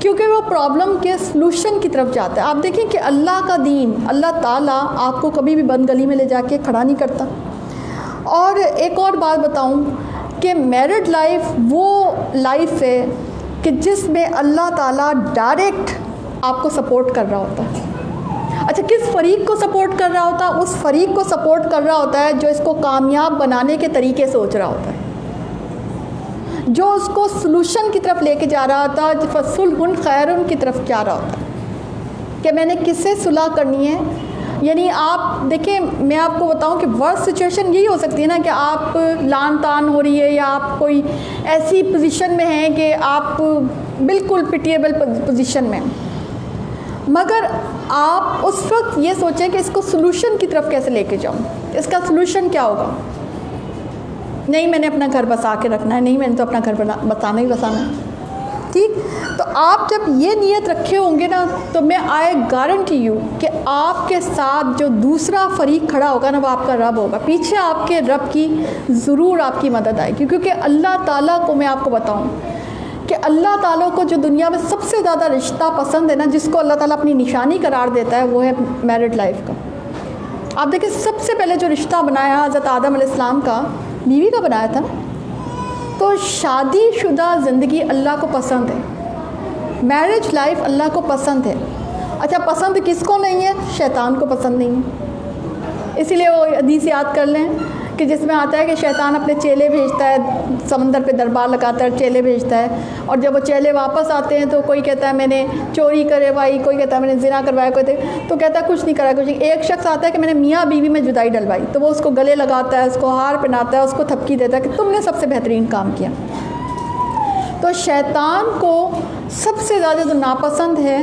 کیونکہ وہ پرابلم کے سلوشن کی طرف جاتا ہے. آپ دیکھیں کہ اللہ کا دین, اللہ تعالیٰ آپ کو کبھی بھی بند گلی میں لے جا کے کھڑا نہیں کرتا. اور ایک اور بات بتاؤں کہ میرڈ لائف وہ لائف ہے کہ جس میں اللہ تعالیٰ ڈائریکٹ آپ کو سپورٹ کر رہا ہوتا ہے. اچھا کس فریق کو سپورٹ کر رہا ہوتا ہے؟ اس فریق کو سپورٹ کر رہا ہوتا ہے جو اس کو کامیاب بنانے کے طریقے سوچ رہا ہوتا ہے, جو اس کو سلوشن کی طرف لے کے جا رہا ہوتا ہے, فصلح خیر کی طرف جا رہا ہوتا ہے کہ میں نے کس سے صلح کرنی ہے. یعنی آپ دیکھیں, میں آپ کو بتاؤں کہ ورسٹ سچویشن یہی ہو سکتی ہے نا کہ آپ لان تان ہو رہی ہے, یا آپ کوئی ایسی پوزیشن میں ہیں کہ آپ بالکل پٹیبل پوزیشن میں, مگر آپ اس وقت یہ سوچیں کہ اس کو سلوشن کی طرف کیسے لے کے جاؤں. اس کا سلوشن کیا ہوگا؟ نہیں میں نے اپنا گھر بسا کے رکھنا ہے, نہیں میں نے تو اپنا گھر بسانا ہی بسانا ہے, ٹھیک. تو آپ جب یہ نیت رکھے ہوں گے نا, تو میں آئی گارنٹی یو کہ آپ کے ساتھ جو دوسرا فریق کھڑا ہوگا نا, وہ آپ کا رب ہوگا. پیچھے آپ کے رب کی ضرور آپ کی مدد آئے گی, کیونکہ اللہ تعالیٰ کو میں آپ کو بتاؤں کہ اللہ تعالیٰ کو جو دنیا میں سب سے زیادہ رشتہ پسند ہے نا, جس کو اللہ تعالیٰ اپنی نشانی قرار دیتا ہے, وہ ہے میرڈ لائف کا. آپ دیکھیں سب سے پہلے جو رشتہ بنایا حضرت آدم علیہ السلام کا بیوی کا بنایا تھا. تو شادی شدہ زندگی اللہ کو پسند ہے, میرج لائف اللہ کو پسند ہے. اچھا پسند کس کو نہیں ہے؟ شیطان کو پسند نہیں ہے. اسی لیے وہ حدیث یاد کر لیں کہ جس میں آتا ہے کہ شیطان اپنے چیلے بھیجتا ہے, سمندر پہ دربار لگاتا ہے, چیلے بھیجتا ہے, اور جب وہ چیلے واپس آتے ہیں تو کوئی کہتا ہے میں نے چوری کروائی, کوئی کہتا ہے میں نے زنا کروایا, کوئی تو کہتا ہے کچھ نہیں کرا کچھ نہیں. ایک شخص آتا ہے کہ میں نے میاں بیوی میں جدائی ڈلوائی, تو وہ اس کو گلے لگاتا ہے, اس کو ہار پہناتا ہے, اس کو تھپکی دیتا ہے کہ تم نے سب سے بہترین کام کیا. تو شیطان کو سب سے زیادہ جو ناپسند ہے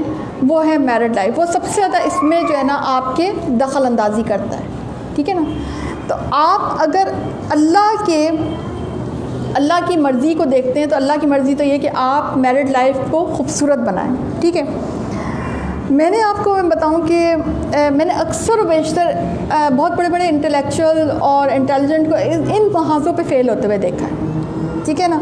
وہ ہے میرڈ لائف. وہ سب سے زیادہ اس میں جو ہے نا آپ کے دخل اندازی کرتا ہے, ٹھیک ہے نا. تو آپ اگر اللہ کی مرضی کو دیکھتے ہیں تو اللہ کی مرضی تو یہ کہ آپ میرڈ لائف کو خوبصورت بنائیں, ٹھیک ہے. میں نے آپ کو بتاؤں کہ میں نے اکثر و بیشتر بہت بڑے بڑے انٹلیکچوئل اور انٹیلیجنٹ کو ان محاذوں پہ فیل ہوتے ہوئے دیکھا ہے, ٹھیک ہے نا.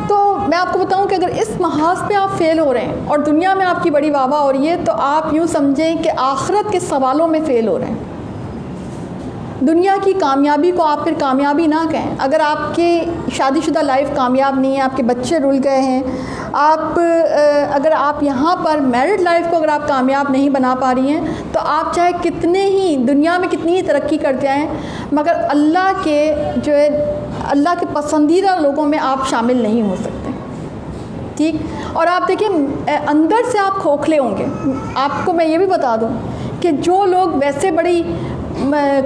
تو میں آپ کو بتاؤں کہ اگر اس محاذ پہ آپ فیل ہو رہے ہیں اور دنیا میں آپ کی بڑی واہ واہ ہو رہی ہے, تو آپ یوں سمجھیں کہ آخرت کے سوالوں میں فیل ہو رہے ہیں. دنیا کی کامیابی کو آپ پھر کامیابی نہ کہیں. اگر آپ کی شادی شدہ لائف کامیاب نہیں ہے, آپ کے بچے رل گئے ہیں, اگر آپ یہاں پر میرڈ لائف کو اگر آپ کامیاب نہیں بنا پا رہی ہیں, تو آپ چاہے کتنے ہی دنیا میں کتنی ہی ترقی کر جائیں, مگر اللہ کے جو ہے اللہ کے پسندیدہ لوگوں میں آپ شامل نہیں ہو سکتے, ٹھیک. اور آپ دیکھیں اندر سے آپ کھوکھلے ہوں گے. آپ کو میں یہ بھی بتا دوں کہ جو لوگ ویسے بڑی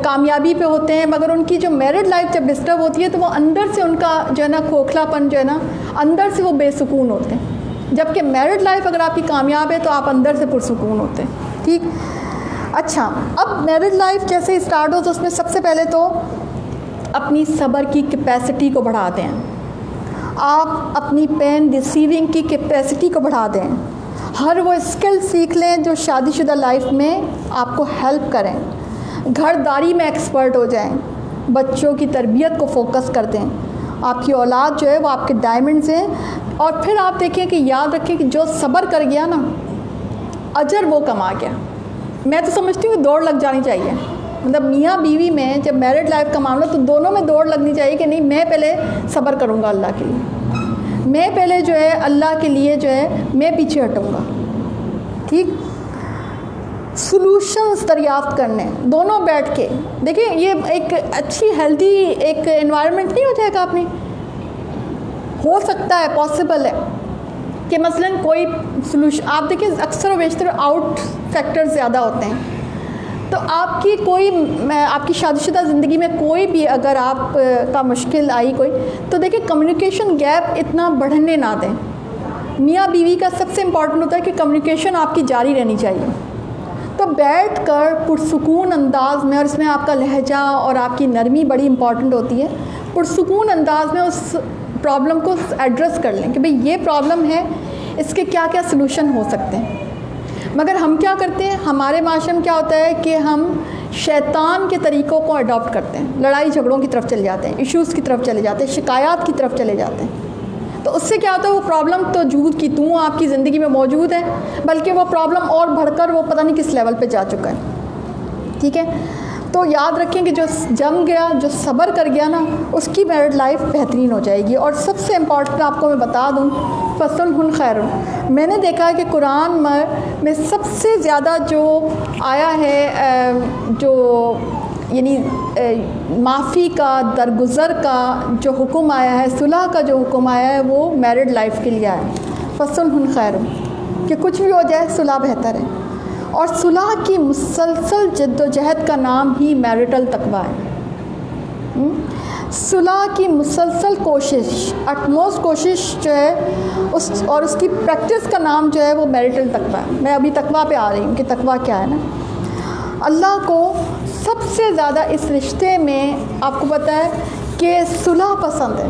کامیابی پہ ہوتے ہیں مگر ان کی جو میرڈ لائف جب ڈسٹرب ہوتی ہے تو وہ اندر سے ان کا جو ہے نا کھوکھلا پن جو ہے نا اندر سے وہ بے سکون ہوتے ہیں. جبکہ میرڈ لائف اگر آپ کی کامیاب ہے تو آپ اندر سے پرسکون ہوتے ہیں, ٹھیک. اچھا, اب میرڈ لائف جیسے اسٹارٹ ہو تو اس میں سب سے پہلے تو اپنی صبر کی کیپیسٹی کو بڑھا دیں. آپ اپنی پین ریسیونگ کی کیپیسٹی کو بڑھا دیں. ہر وہ اسکل سیکھ لیں جو شادی شدہ لائف میں آپ کو ہیلپ کریں. گھر داری میں ایکسپرٹ ہو جائیں. بچوں کی تربیت کو فوکس کر دیں. آپ کی اولاد جو ہے وہ آپ کے ڈائمنڈز ہیں. اور پھر آپ دیکھیں کہ یاد رکھیں کہ جو صبر کر گیا نا اجر وہ کما گیا. میں تو سمجھتی ہوں کہ دوڑ لگ جانی چاہیے. مطلب میاں بیوی میں جب میرڈ لائف کا معاملہ تو دونوں میں دوڑ لگنی چاہیے کہ نہیں میں پہلے صبر کروں گا اللہ کے لیے, میں پہلے جو ہے اللہ کے لیے جو ہے میں پیچھے ہٹوں گا, ٹھیک. سلوشنز دریافت کرنے دونوں بیٹھ کے. دیکھیں یہ ایک اچھی ہیلدی ایک انوائرمنٹ نہیں ہو جائے گا. آپ نے ہو سکتا ہے پاسبل ہے کہ مثلاً کوئی سلوشن آپ دیکھیں اکثر و بیشتر آؤٹ فیکٹر زیادہ ہوتے ہیں. تو آپ کی شادی شدہ زندگی میں کوئی بھی اگر آپ کا مشکل آئی کوئی, تو دیکھیں کمیونیکیشن گیپ اتنا بڑھنے نہ دیں. میاں بیوی کا سب سے امپورٹنٹ ہوتا ہے کہ کمیونیکیشن آپ کی جاری رہنی چاہیے. تو بیٹھ کر پرسکون انداز میں, اور اس میں آپ کا لہجہ اور آپ کی نرمی بڑی امپورٹنٹ ہوتی ہے, پرسکون انداز میں اس پرابلم کو ایڈریس کر لیں کہ بھئی یہ پرابلم ہے, اس کے کیا کیا سلوشن ہو سکتے ہیں. مگر ہم کیا کرتے ہیں, ہمارے معاشرے میں کیا ہوتا ہے کہ ہم شیطان کے طریقوں کو اڈاپٹ کرتے ہیں. لڑائی جھگڑوں کی طرف چلے جاتے ہیں, ایشوز کی طرف چلے جاتے ہیں, شکایات کی طرف چلے جاتے ہیں. تو اس سے کیا ہوتا ہے وہ پرابلم تو جود کی توں آپ کی زندگی میں موجود ہے, بلکہ وہ پرابلم اور بڑھ کر وہ پتہ نہیں کس لیول پہ جا چکا ہے, ٹھیک ہے. تو یاد رکھیں کہ جو جم گیا, جو صبر کر گیا نا, اس کی میرڈ لائف بہترین ہو جائے گی. اور سب سے امپورٹنٹ آپ کو میں بتا دوں, فصلٌ خیر. میں نے دیکھا ہے کہ قرآن میں سب سے زیادہ جو آیا ہے جو یعنی معافی کا, درگزر کا جو حکم آیا ہے, صلح کا جو حکم آیا ہے, وہ میرڈ لائف کے لیے آیا ہے. فصلٌ خیر, کہ کچھ بھی ہو جائے صلح بہتر ہے. اور صلح کی مسلسل جد و جہد کا نام ہی میرٹل تقویٰ ہے. صلح کی مسلسل کوشش, اٹموسٹ کوشش جو ہے اس کی پریکٹس کا نام جو ہے وہ میرٹل تقویٰ ہے. میں ابھی تقویٰ پہ آ رہی ہوں کہ تقویٰ کیا ہے نا. اللہ کو سب سے زیادہ اس رشتے میں آپ کو پتہ ہے کہ صلح پسند ہے,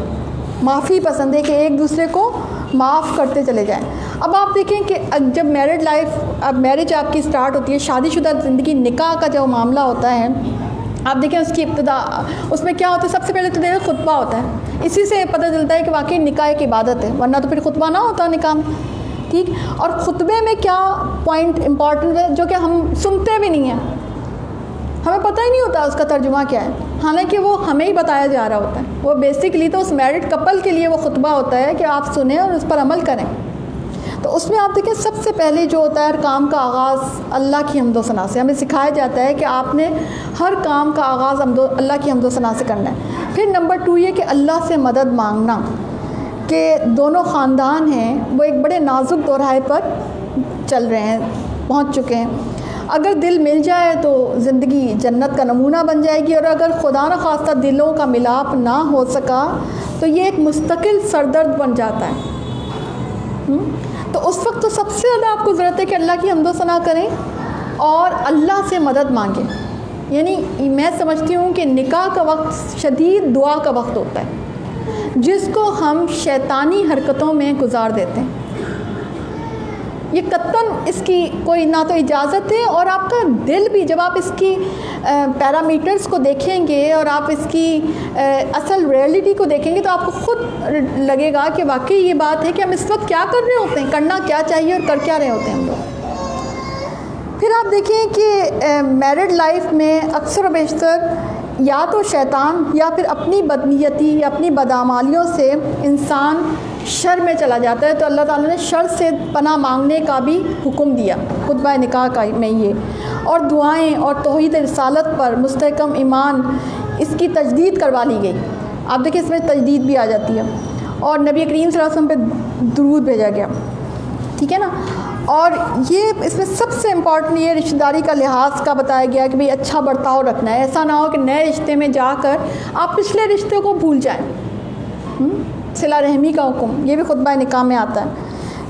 معافی پسند ہے, کہ ایک دوسرے کو معاف کرتے چلے جائیں. اب آپ دیکھیں کہ جب میرڈ لائف, اب میرج آپ کی سٹارٹ ہوتی ہے, شادی شدہ زندگی, نکاح کا جو معاملہ ہوتا ہے, آپ دیکھیں اس کی ابتدا اس میں کیا ہوتا ہے. سب سے پہلے تو دیکھیں خطبہ ہوتا ہے. اسی سے پتہ چلتا ہے کہ واقعی نکاح ایک عبادت ہے, ورنہ تو پھر خطبہ نہ ہوتا نکاح میں, ٹھیک. اور خطبے میں کیا پوائنٹ امپورٹنٹ ہے جو کہ ہم سنتے بھی نہیں ہیں, ہمیں پتہ ہی نہیں ہوتا اس کا ترجمہ کیا ہے, حالانکہ وہ ہمیں ہی بتایا جا رہا ہوتا ہے. وہ بیسکلی تو اس میرڈ کپل کے لیے وہ خطبہ ہوتا ہے کہ آپ سنیں اور اس پر عمل کریں. تو اس میں آپ دیکھیں سب سے پہلے جو ہوتا ہے ہر کام کا آغاز اللہ کی حمد و ثنا سے. ہمیں سکھایا جاتا ہے کہ آپ نے ہر کام کا آغاز اللہ کی حمد و ثنا سے کرنا ہے. پھر نمبر 2 یہ کہ اللہ سے مدد مانگنا کہ دونوں خاندان ہیں وہ ایک بڑے نازک دورہائے پر چل رہے ہیں، پہنچ چکے ہیں. اگر دل مل جائے تو زندگی جنت کا نمونہ بن جائے گی، اور اگر خدا نہ خواستہ دلوں کا ملاپ نہ ہو سکا تو یہ ایک مستقل سردرد بن جاتا ہے. تو اس وقت تو سب سے زیادہ آپ کو ضرورت ہے کہ اللہ کی حمد و ثنا کریں اور اللہ سے مدد مانگیں. یعنی میں سمجھتی ہوں کہ نکاح کا وقت شدید دعا کا وقت ہوتا ہے جس کو ہم شیطانی حرکتوں میں گزار دیتے ہیں. یہ قطعاً اس کی کوئی نہ تو اجازت ہے، اور آپ کا دل بھی جب آپ اس کی پیرامیٹرز کو دیکھیں گے اور آپ اس کی اصل ریئلٹی کو دیکھیں گے تو آپ کو خود لگے گا کہ واقعی یہ بات ہے کہ ہم اس وقت کیا کر رہے ہوتے ہیں، کرنا کیا چاہیے اور کر کیا رہے ہوتے ہیں ہم لوگ. پھر آپ دیکھیں کہ میرڈ لائف میں اکثر و بیشتر یا تو شیطان یا پھر اپنی بدنیتی یا اپنی بدعمالیوں سے انسان شر میں چلا جاتا ہے. تو اللہ تعالیٰ نے شر سے پناہ مانگنے کا بھی حکم دیا خطبہ نکاح کا میں یہ، اور دعائیں اور توحید رسالت پر مستحکم ایمان اس کی تجدید کروا لی گئی. آپ دیکھیں اس میں تجدید بھی آ جاتی ہے، اور نبی کریم صلی اللہ علیہ وسلم پہ درود بھیجا گیا. ٹھیک ہے نا. اور یہ اس میں سب سے امپورٹنٹ یہ رشتہ داری کا لحاظ کا بتایا گیا کہ بھئی اچھا برتاؤ رکھنا ہے. ایسا نہ ہو کہ نئے رشتے میں جا کر آپ پچھلے رشتے کو بھول جائیں. صلہ رحمی کا حکم یہ بھی خطبہ نکاح میں آتا ہے.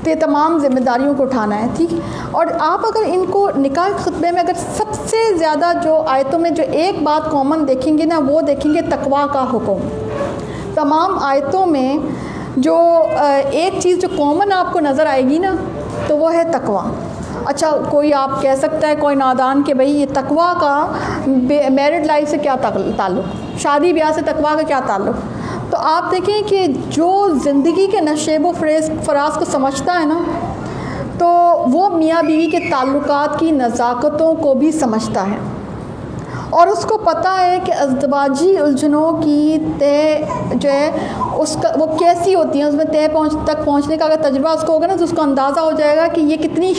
تو یہ تمام ذمہ داریوں کو اٹھانا ہے. ٹھیک. اور آپ اگر ان کو نکاح کے خطبے میں اگر سب سے زیادہ جو آیتوں میں جو ایک بات کامن دیکھیں گے نا، وہ دیکھیں گے تقویٰ کا حکم. تمام آیتوں میں جو ایک چیز جو کامن آپ کو نظر آئے گی نا تو وہ ہے تقویٰ. اچھا کوئی آپ کہہ سکتا ہے کوئی نادان کہ بھئی یہ تقویٰ کا میرڈ لائف سے کیا تعلق، شادی بیاہ سے تقویٰ کا کیا تعلق. تو آپ دیکھیں کہ جو زندگی کے نشیب و فراز کو سمجھتا ہے نا تو وہ میاں بیوی کے تعلقات کی نزاکتوں کو بھی سمجھتا ہے، اور اس کو پتہ ہے کہ ازدواجی الجھنوں کی طے جو ہے اس کا وہ کیسی ہوتی ہیں، اس میں طے تک پہنچنے کا اگر تجربہ اس کو ہوگا نا تو اس کو اندازہ ہو جائے گا کہ یہ کتنی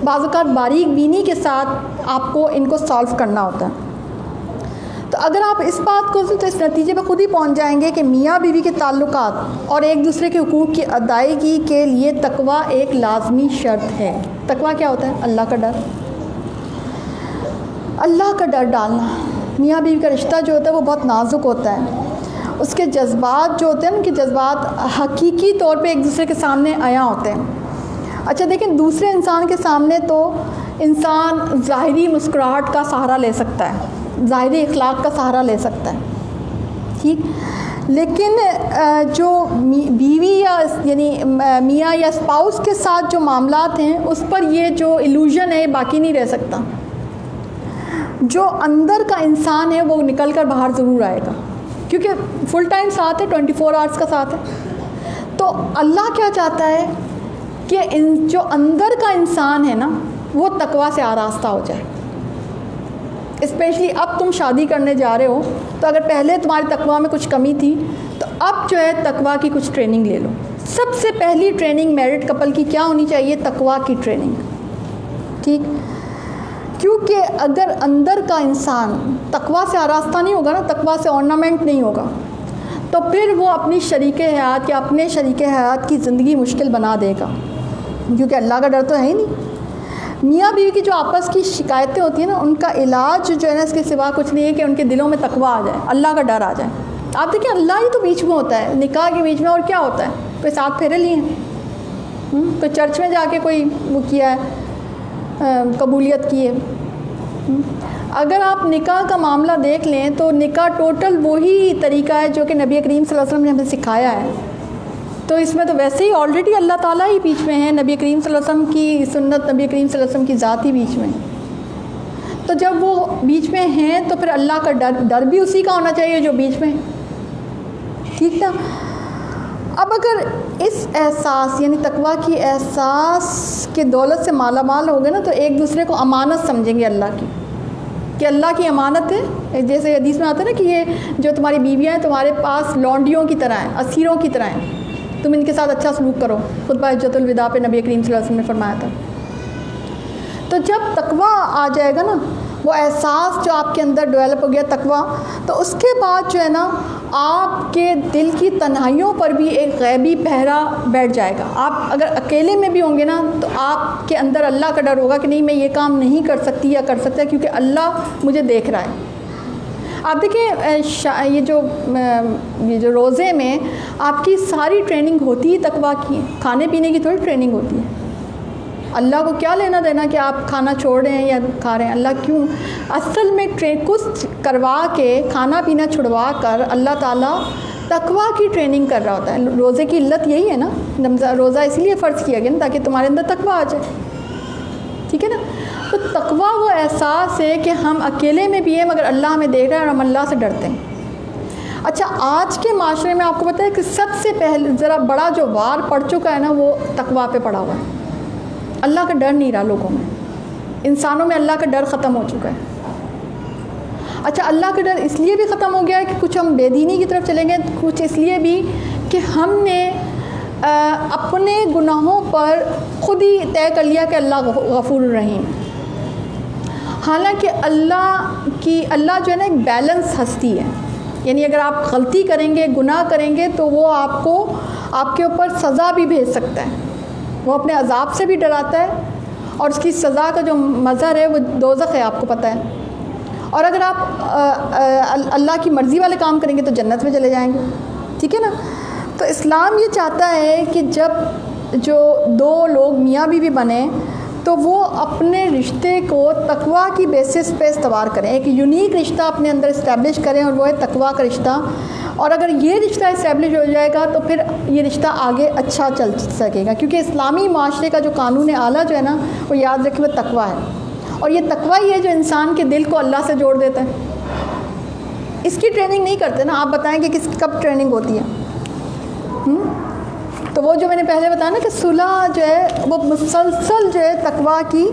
بعض اوقات باریک بینی کے ساتھ آپ کو ان کو سالو کرنا ہوتا ہے. تو اگر آپ اس بات کو تو اس نتیجے پہ خود ہی پہنچ جائیں گے کہ میاں بیوی کے تعلقات اور ایک دوسرے کے حقوق کی ادائیگی کے لیے تقویٰ ایک لازمی شرط ہے. تقویٰ کیا ہوتا ہے؟ اللہ کا ڈر. اللہ کا ڈر ڈالنا. میاں بیوی کا رشتہ جو ہوتا ہے وہ بہت نازک ہوتا ہے. اس کے جذبات جو ہوتے ہیں ان کے جذبات حقیقی طور پہ ایک دوسرے کے سامنے عیاں ہوتے ہیں. اچھا دیکھیں دوسرے انسان کے سامنے تو انسان ظاہری مسکراہٹ کا سہارا لے سکتا ہے، ظاہری اخلاق کا سہارا لے سکتا ہے. ٹھیک. لیکن جو بیوی یا یعنی میاں یا اسپاؤس کے ساتھ جو معاملات ہیں اس پر یہ جو ایلوژن ہے باقی نہیں رہ سکتا. جو اندر کا انسان ہے وہ نکل کر باہر ضرور آئے گا، کیونکہ فل ٹائم ساتھ ہے، 24 آورس کا ساتھ ہے. تو اللہ کیا چاہتا ہے کہ جو اندر کا انسان ہے نا وہ تقویٰ سے آراستہ ہو جائے. اسپیشلی اب تم شادی کرنے جا رہے ہو تو اگر پہلے تمہاری تقویٰ میں کچھ کمی تھی تو اب جو ہے تقویٰ کی کچھ ٹریننگ لے لو. سب سے پہلی ٹریننگ میرڈ کپل کی کیا ہونی چاہیے؟ تقویٰ کی ٹریننگ. ٹھیک. کیونکہ اگر اندر کا انسان تقویٰ سے آراستہ نہیں ہوگا نا، تقویٰ سے ornament نہیں ہوگا، تو پھر وہ اپنی شریک حیات یا اپنے شریک حیات کی زندگی مشکل بنا دے گا، کیونکہ اللہ کا ڈر تو ہے ہی نہیں. میاں بیوی کی جو آپس کی شکایتیں ہوتی ہیں نا ان کا علاج جو ہے نا اس کے سوا کچھ نہیں ہے کہ ان کے دلوں میں تقویٰ آ جائے، اللہ کا ڈر آ جائے. آپ دیکھیں اللہ ہی تو بیچ میں ہوتا ہے، نکاح کے بیچ میں اور کیا ہوتا ہے؟ کوئی ساتھ پھیرے لیے ہیں، کوئی چرچ میں جا کے کوئی وہ کیا ہے، قبولیت کی ہے. اگر آپ نکاح کا معاملہ دیکھ لیں تو نکاح ٹوٹل وہی طریقہ ہے جو کہ نبی کریم صلی اللہ علیہ وسلم نے ہمیں سکھایا ہے. تو اس میں تو ویسے ہی آلریڈی اللہ تعالیٰ ہی بیچ میں ہے، نبی کریم صلی اللہ علیہ وسلم کی سنت، نبی کریم صلی اللہ علیہ وسلم کی ذات ہی بیچ میں. تو جب وہ بیچ میں ہیں تو پھر اللہ کا ڈر بھی اسی کا ہونا چاہیے جو بیچ میں. ٹھیک نا. اب اگر اس احساس یعنی تقویٰ کی احساس کے دولت سے مالا مال ہو گئے نا تو ایک دوسرے کو امانت سمجھیں گے اللہ کی، کہ اللہ کی امانت ہے. جیسے حدیث میں آتا ہے نا کہ یہ جو تمہاری بیویاں ہیں تمہارے پاس لونڈیوں کی طرح ہیں، اسیروں کی طرح ہیں. تم ان کے ساتھ اچھا سلوک کرو، خطبہ حجۃ الوداع پہ نبی کریم صلی اللہ علیہ وسلم نے فرمایا تھا۔ تو جب تقویٰ آ جائے گا نا، وہ احساس جو آپ کے اندر ڈیولپ ہو گیا تقویٰ، تو اس کے بعد جو ہے نا آپ کے دل کی تنہائیوں پر بھی ایک غیبی پہرا بیٹھ جائے گا۔ آپ اگر اکیلے میں بھی ہوں گے نا تو آپ کے اندر اللہ کا ڈر ہوگا کہ نہیں میں یہ کام نہیں کر سکتی یا کر سکتا کیونکہ اللہ مجھے دیکھ رہا ہے۔ آپ دیکھیں یہ جو روزے میں آپ کی ساری ٹریننگ ہوتی ہے تقویٰ کی، کھانے پینے کی تھوڑی ٹریننگ ہوتی ہے۔ اللہ کو کیا لینا دینا کہ آپ کھانا چھوڑ رہے ہیں یا کھا رہے ہیں، اللہ کیوں؟ اصل میں کچھ کروا کے کھانا پینا چھڑوا کر اللہ تعالیٰ تقویٰ کی ٹریننگ کر رہا ہوتا ہے۔ روزے کی علت یہی ہے نا، روزہ اس لیے فرض کیا گیا نا تاکہ تمہارے اندر تقویٰ آ جائے، ٹھیک ہے نا۔ تو تقویٰ وہ احساس ہے کہ ہم اکیلے میں بھی ہیں مگر اللہ ہمیں دیکھ رہا ہے اور ہم اللہ سے ڈرتے ہیں۔ اچھا، آج کے معاشرے میں آپ کو پتہ ہے کہ سب سے پہلے ذرا بڑا جو وار پڑ چکا ہے نا وہ تقویٰ پہ پڑا ہوا ہے۔ اللہ کا ڈر نہیں رہا لوگوں میں، انسانوں میں اللہ کا ڈر ختم ہو چکا ہے۔ اچھا، اللہ کا ڈر اس لیے بھی ختم ہو گیا ہے کہ کچھ ہم بے دینی کی طرف چلیں گے، کچھ اس لیے بھی کہ ہم نے اپنے گناہوں پر خود ہی طے کر لیا کہ اللہ غفور الرحیم۔ حالانکہ اللہ جو ہے نا ایک بیلنس ہستی ہے، یعنی اگر آپ غلطی کریں گے، گناہ کریں گے تو وہ آپ کے اوپر سزا بھی بھیج سکتا ہے۔ وہ اپنے عذاب سے بھی ڈراتا ہے اور اس کی سزا کا جو مظہر ہے وہ دوزخ ہے، آپ کو پتہ ہے۔ اور اگر آپ اللہ کی مرضی والے کام کریں گے تو جنت میں چلے جائیں گے، ٹھیک ہے نا۔ تو اسلام یہ چاہتا ہے کہ جب جو دو لوگ میاں بیوی بنیں تو وہ اپنے رشتے کو تقویٰ کی بیسس پہ استوار کریں، ایک یونیک رشتہ اپنے اندر اسٹیبلش کریں اور وہ ہے تقویٰ کا رشتہ۔ اور اگر یہ رشتہ اسٹیبلش ہو جائے گا تو پھر یہ رشتہ آگے اچھا چل سکے گا، کیونکہ اسلامی معاشرے کا جو قانون اعلیٰ جو ہے نا وہ یاد رکھیں وہ تقویٰ ہے، اور یہ تقویٰ ہی ہے جو انسان کے دل کو اللہ سے جوڑ دیتا ہے۔ اس کی ٹریننگ نہیں کرتے نا، آپ بتائیں کہ کب ٹریننگ ہوتی ہے؟ تو وہ جو میں نے پہلے بتایا نا کہ صلح جو ہے وہ مسلسل جو ہے تقویٰ کی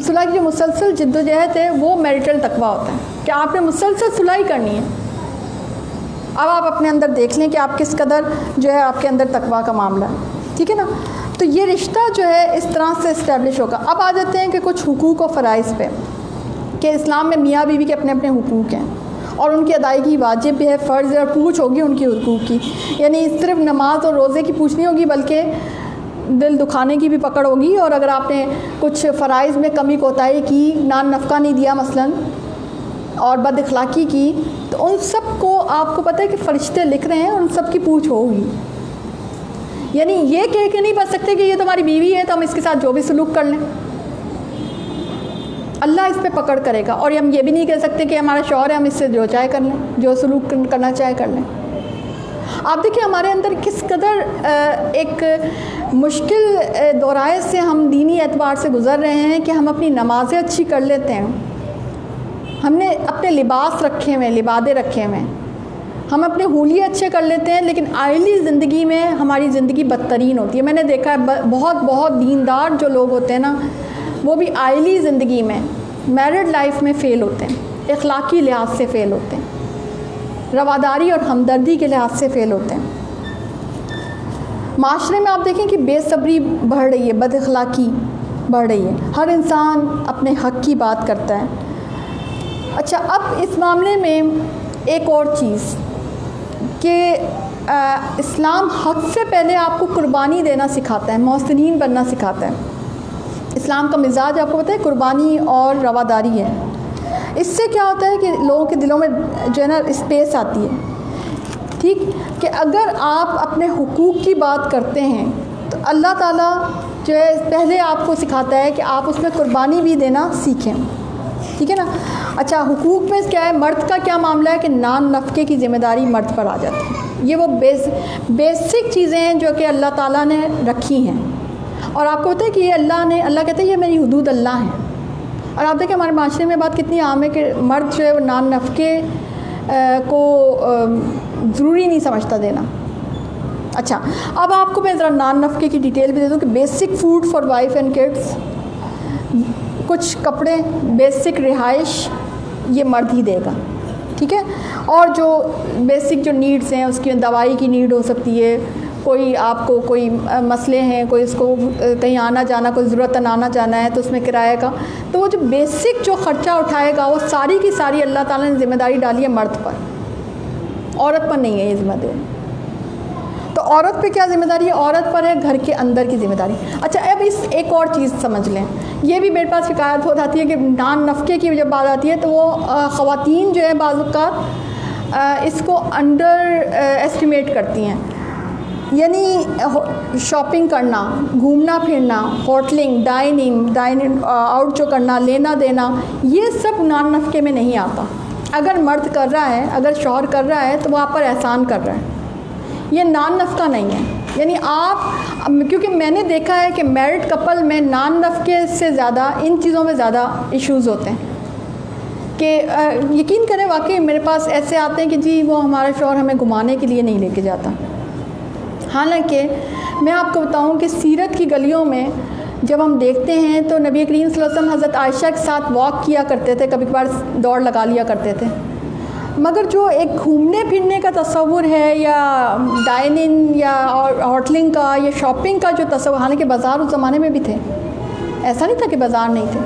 صلح کی جو مسلسل جد و جہد ہے وہ میریٹل تقویٰ ہوتا ہے کہ آپ نے مسلسل صلح ہی کرنی ہے۔ اب آپ اپنے اندر دیکھ لیں کہ آپ کس قدر جو ہے آپ کے اندر تقویٰ کا معاملہ ہے، ٹھیک ہے نا۔ تو یہ رشتہ جو ہے اس طرح سے اسٹیبلش ہوگا۔ اب آ جاتے ہیں کہ کچھ حقوق و فرائض پہ، کہ اسلام میں میاں بیوی کے اپنے اپنے حقوق ہیں اور ان کی ادائیگی واجب بھی ہے، فرض ہے، اور پوچھ ہوگی ان کے حقوق کی، یعنی صرف نماز اور روزے کی پوچھ نہیں ہوگی بلکہ دل دکھانے کی بھی پکڑ ہوگی۔ اور اگر آپ نے کچھ فرائض میں کمی کوتاہی کی، نان نفقہ نہیں دیا مثلاً، اور بد اخلاقی کی، تو ان سب کو آپ کو پتہ ہے کہ فرشتے لکھ رہے ہیں اور ان سب کی پوچھ ہوگی۔ یعنی یہ کہہ کے نہیں بچ سکتے کہ یہ تمہاری بیوی ہے تو ہم اس کے ساتھ جو بھی سلوک کر لیں، اللہ اس پہ پکڑ کرے گا۔ اور ہم یہ بھی نہیں کہہ سکتے کہ ہمارا شوہر ہے ہم اس سے جو چاہے کر لیں، جو سلوک کرنا چاہے کر لیں۔ آپ دیکھیں ہمارے اندر کس قدر ایک مشکل دورائے سے ہم دینی اعتبار سے گزر رہے ہیں کہ ہم اپنی نمازیں اچھی کر لیتے ہیں، ہم نے اپنے لباس رکھے ہوئے، لبادے رکھے ہوئے، ہم اپنے حولیے اچھے کر لیتے ہیں، لیکن آئلی زندگی میں ہماری زندگی بدترین ہوتی ہے۔ میں نے دیکھا ہے بہت دیندار جو لوگ ہوتے ہیں نا وہ بھی آئلی زندگی میں، میرڈ لائف میں فیل ہوتے ہیں، اخلاقی لحاظ سے فیل ہوتے ہیں، رواداری اور ہمدردی کے لحاظ سے فیل ہوتے ہیں۔ معاشرے میں آپ دیکھیں کہ بے صبری بڑھ رہی ہے، بد اخلاقی بڑھ رہی ہے، ہر انسان اپنے حق کی بات کرتا ہے۔ اچھا، اب اس معاملے میں ایک اور چیز کہ اسلام حق سے پہلے آپ کو قربانی دینا سکھاتا ہے، محسنین بننا سکھاتا ہے۔ اسلام کا مزاج آپ کو پتہ ہے قربانی اور رواداری ہے۔ اس سے کیا ہوتا ہے کہ لوگوں کے دلوں میں جو ہے نا اسپیس آتی ہے، ٹھیک، کہ اگر آپ اپنے حقوق کی بات کرتے ہیں تو اللہ تعالیٰ جو ہے پہلے آپ کو سکھاتا ہے کہ آپ اس میں قربانی بھی دینا سیکھیں، ٹھیک ہے نا۔ اچھا، حقوق میں کیا ہے، مرد کا کیا معاملہ ہے کہ نان نفقے کی ذمہ داری مرد پر آ جاتی ہے۔ یہ وہ بیسک چیزیں ہیں جو کہ اللہ تعالیٰ نے رکھی ہیں، اور آپ کو پتہ ہے کہ یہ اللہ کہتے ہیں یہ میری حدود اللہ ہیں۔ اور آپ دیکھیں ہمارے معاشرے میں بات کتنی عام ہے کہ مرد جو ہے وہ نان نفقے کو ضروری نہیں سمجھتا دینا۔ اچھا، اب آپ کو میں ذرا نان نفقے کی ڈیٹیل بھی دے دوں کہ basic food for wife and kids, کچھ کپڑے، بیسک رہائش یہ مرد ہی دے گا، ٹھیک ہے، اور جو بیسک جو نیڈس ہیں اس کی دوائی کی نیڈ ہو سکتی ہے، کوئی آپ کو کوئی مسئلے ہیں، کوئی اس کو کہیں آنا جانا، کوئی ضرورتاً آنا جانا ہے تو اس میں کرایہ کا، تو وہ جو بیسک جو خرچہ اٹھائے گا وہ ساری کی ساری اللہ تعالیٰ نے ذمہ داری ڈالی ہے مرد پر، عورت پر نہیں ہے یہ ذمہ داری۔ تو عورت پہ کیا ذمہ داری ہے؟ عورت پر ہے گھر کے اندر کی ذمہ داری۔ اچھا اب اس ایک اور چیز سمجھ لیں، یہ بھی میرے پاس شکایت ہو جاتی ہے کہ نان نفقے کی جب بات آتی ہے تو وہ خواتین جو ہے بعض اوقات اس کو انڈر ایسٹیمیٹ کرتی ہیں، یعنی شاپنگ کرنا، گھومنا پھرنا، ہوٹلنگ، ڈائننگ آؤٹ جو کرنا، لینا دینا، یہ سب نان نفقے میں نہیں آتا۔ اگر مرد کر رہا ہے، اگر شوہر کر رہا ہے تو وہ آپ پر احسان کر رہا ہے، یہ نان نفقہ نہیں ہے۔ یعنی آپ، کیونکہ میں نے دیکھا ہے کہ میرڈ کپل میں نان نفقے سے زیادہ ان چیزوں میں زیادہ ایشوز ہوتے ہیں کہ یقین کریں واقعی میرے پاس ایسے آتے ہیں کہ جی وہ ہمارا شوہر ہمیں گھمانے کے لیے نہیں لے کے جاتا۔ حالانکہ میں آپ کو بتاؤں کہ سیرت کی گلیوں میں جب ہم دیکھتے ہیں تو نبی کریم صلی اللہ علیہ وسلم حضرت عائشہ کے ساتھ واک کیا کرتے تھے، کبھی کبھار دوڑ لگا لیا کرتے تھے، مگر جو ایک گھومنے پھرنے کا تصور ہے یا ڈائننگ یا ہوٹلنگ کا یا شاپنگ کا جو تصور، حالانکہ بازار اس زمانے میں بھی تھے، ایسا نہیں تھا کہ بازار نہیں تھے۔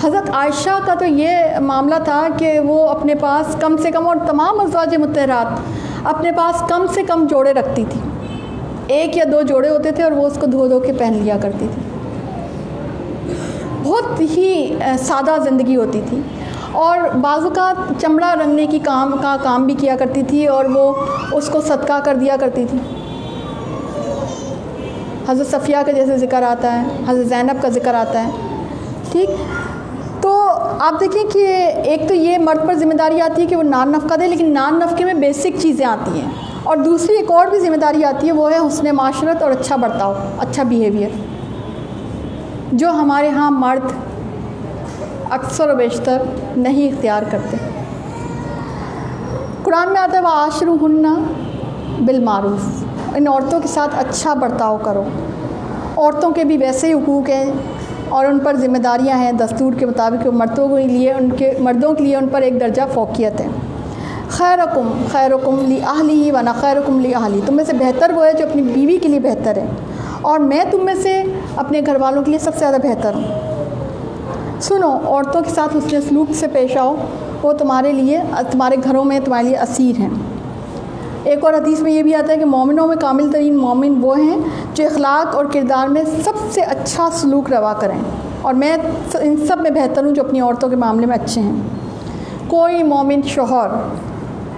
حضرت عائشہ کا تو یہ معاملہ تھا کہ وہ اپنے پاس کم سے کم، اور تمام ازواج مطہرات اپنے پاس کم سے کم جوڑے رکھتی تھی، 1 یا 2 جوڑے ہوتے تھے اور وہ اس کو دھو کے پہن لیا کرتی تھی۔ بہت ہی سادہ زندگی ہوتی تھی، اور بعض اوقات چمڑا رنگنے کی کام بھی کیا کرتی تھی اور وہ اس کو صدقہ کر دیا کرتی تھی۔ حضرت صفیہ کا جیسے ذکر آتا ہے، حضرت زینب کا ذکر آتا ہے، ٹھیک۔ تو آپ دیکھیں کہ ایک تو یہ مرد پر ذمہ داری آتی ہے کہ وہ نان نفقہ دے، لیکن نان نفقے میں بیسک چیزیں آتی ہیں، اور دوسری ایک اور بھی ذمہ داری آتی ہے، وہ ہے حسن معاشرت اور اچھا برتاؤ، اچھا بیہیویئر، جو ہمارے ہاں مرد اکثر و بیشتر نہیں اختیار کرتے۔ قرآن میں آتا ہے وَعَاشِرُوهُنَّ بِالْمَعْرُوف، ان عورتوں کے ساتھ اچھا برتاؤ کرو۔ عورتوں کے بھی ویسے ہی حقوق ہیں اور ان پر ذمہ داریاں ہیں دستور کے مطابق، مردوں کے لیے ان پر ایک درجہ فوقیت ہے۔ خیرکم خیرکم لأہلہ وانا خیرکم لأہلی، تم میں سے بہتر وہ ہے جو اپنی بیوی کے لیے بہتر ہے، اور میں تم میں سے اپنے گھر والوں کے لیے سب سے زیادہ بہتر ہوں۔ سنو، عورتوں کے ساتھ حسن سلوک سے پیش آؤ، وہ تمہارے لیے، تمہارے گھروں میں تمہارے لیے اسیر ہیں۔ ایک اور حدیث میں یہ بھی آتا ہے کہ مومنوں میں کامل ترین مومن وہ ہیں جو اخلاق اور کردار میں سب سے اچھا سلوک روا کریں، اور میں ان سب میں بہتر ہوں جو اپنی عورتوں کے معاملے میں اچھے ہیں۔ کوئی مومن شوہر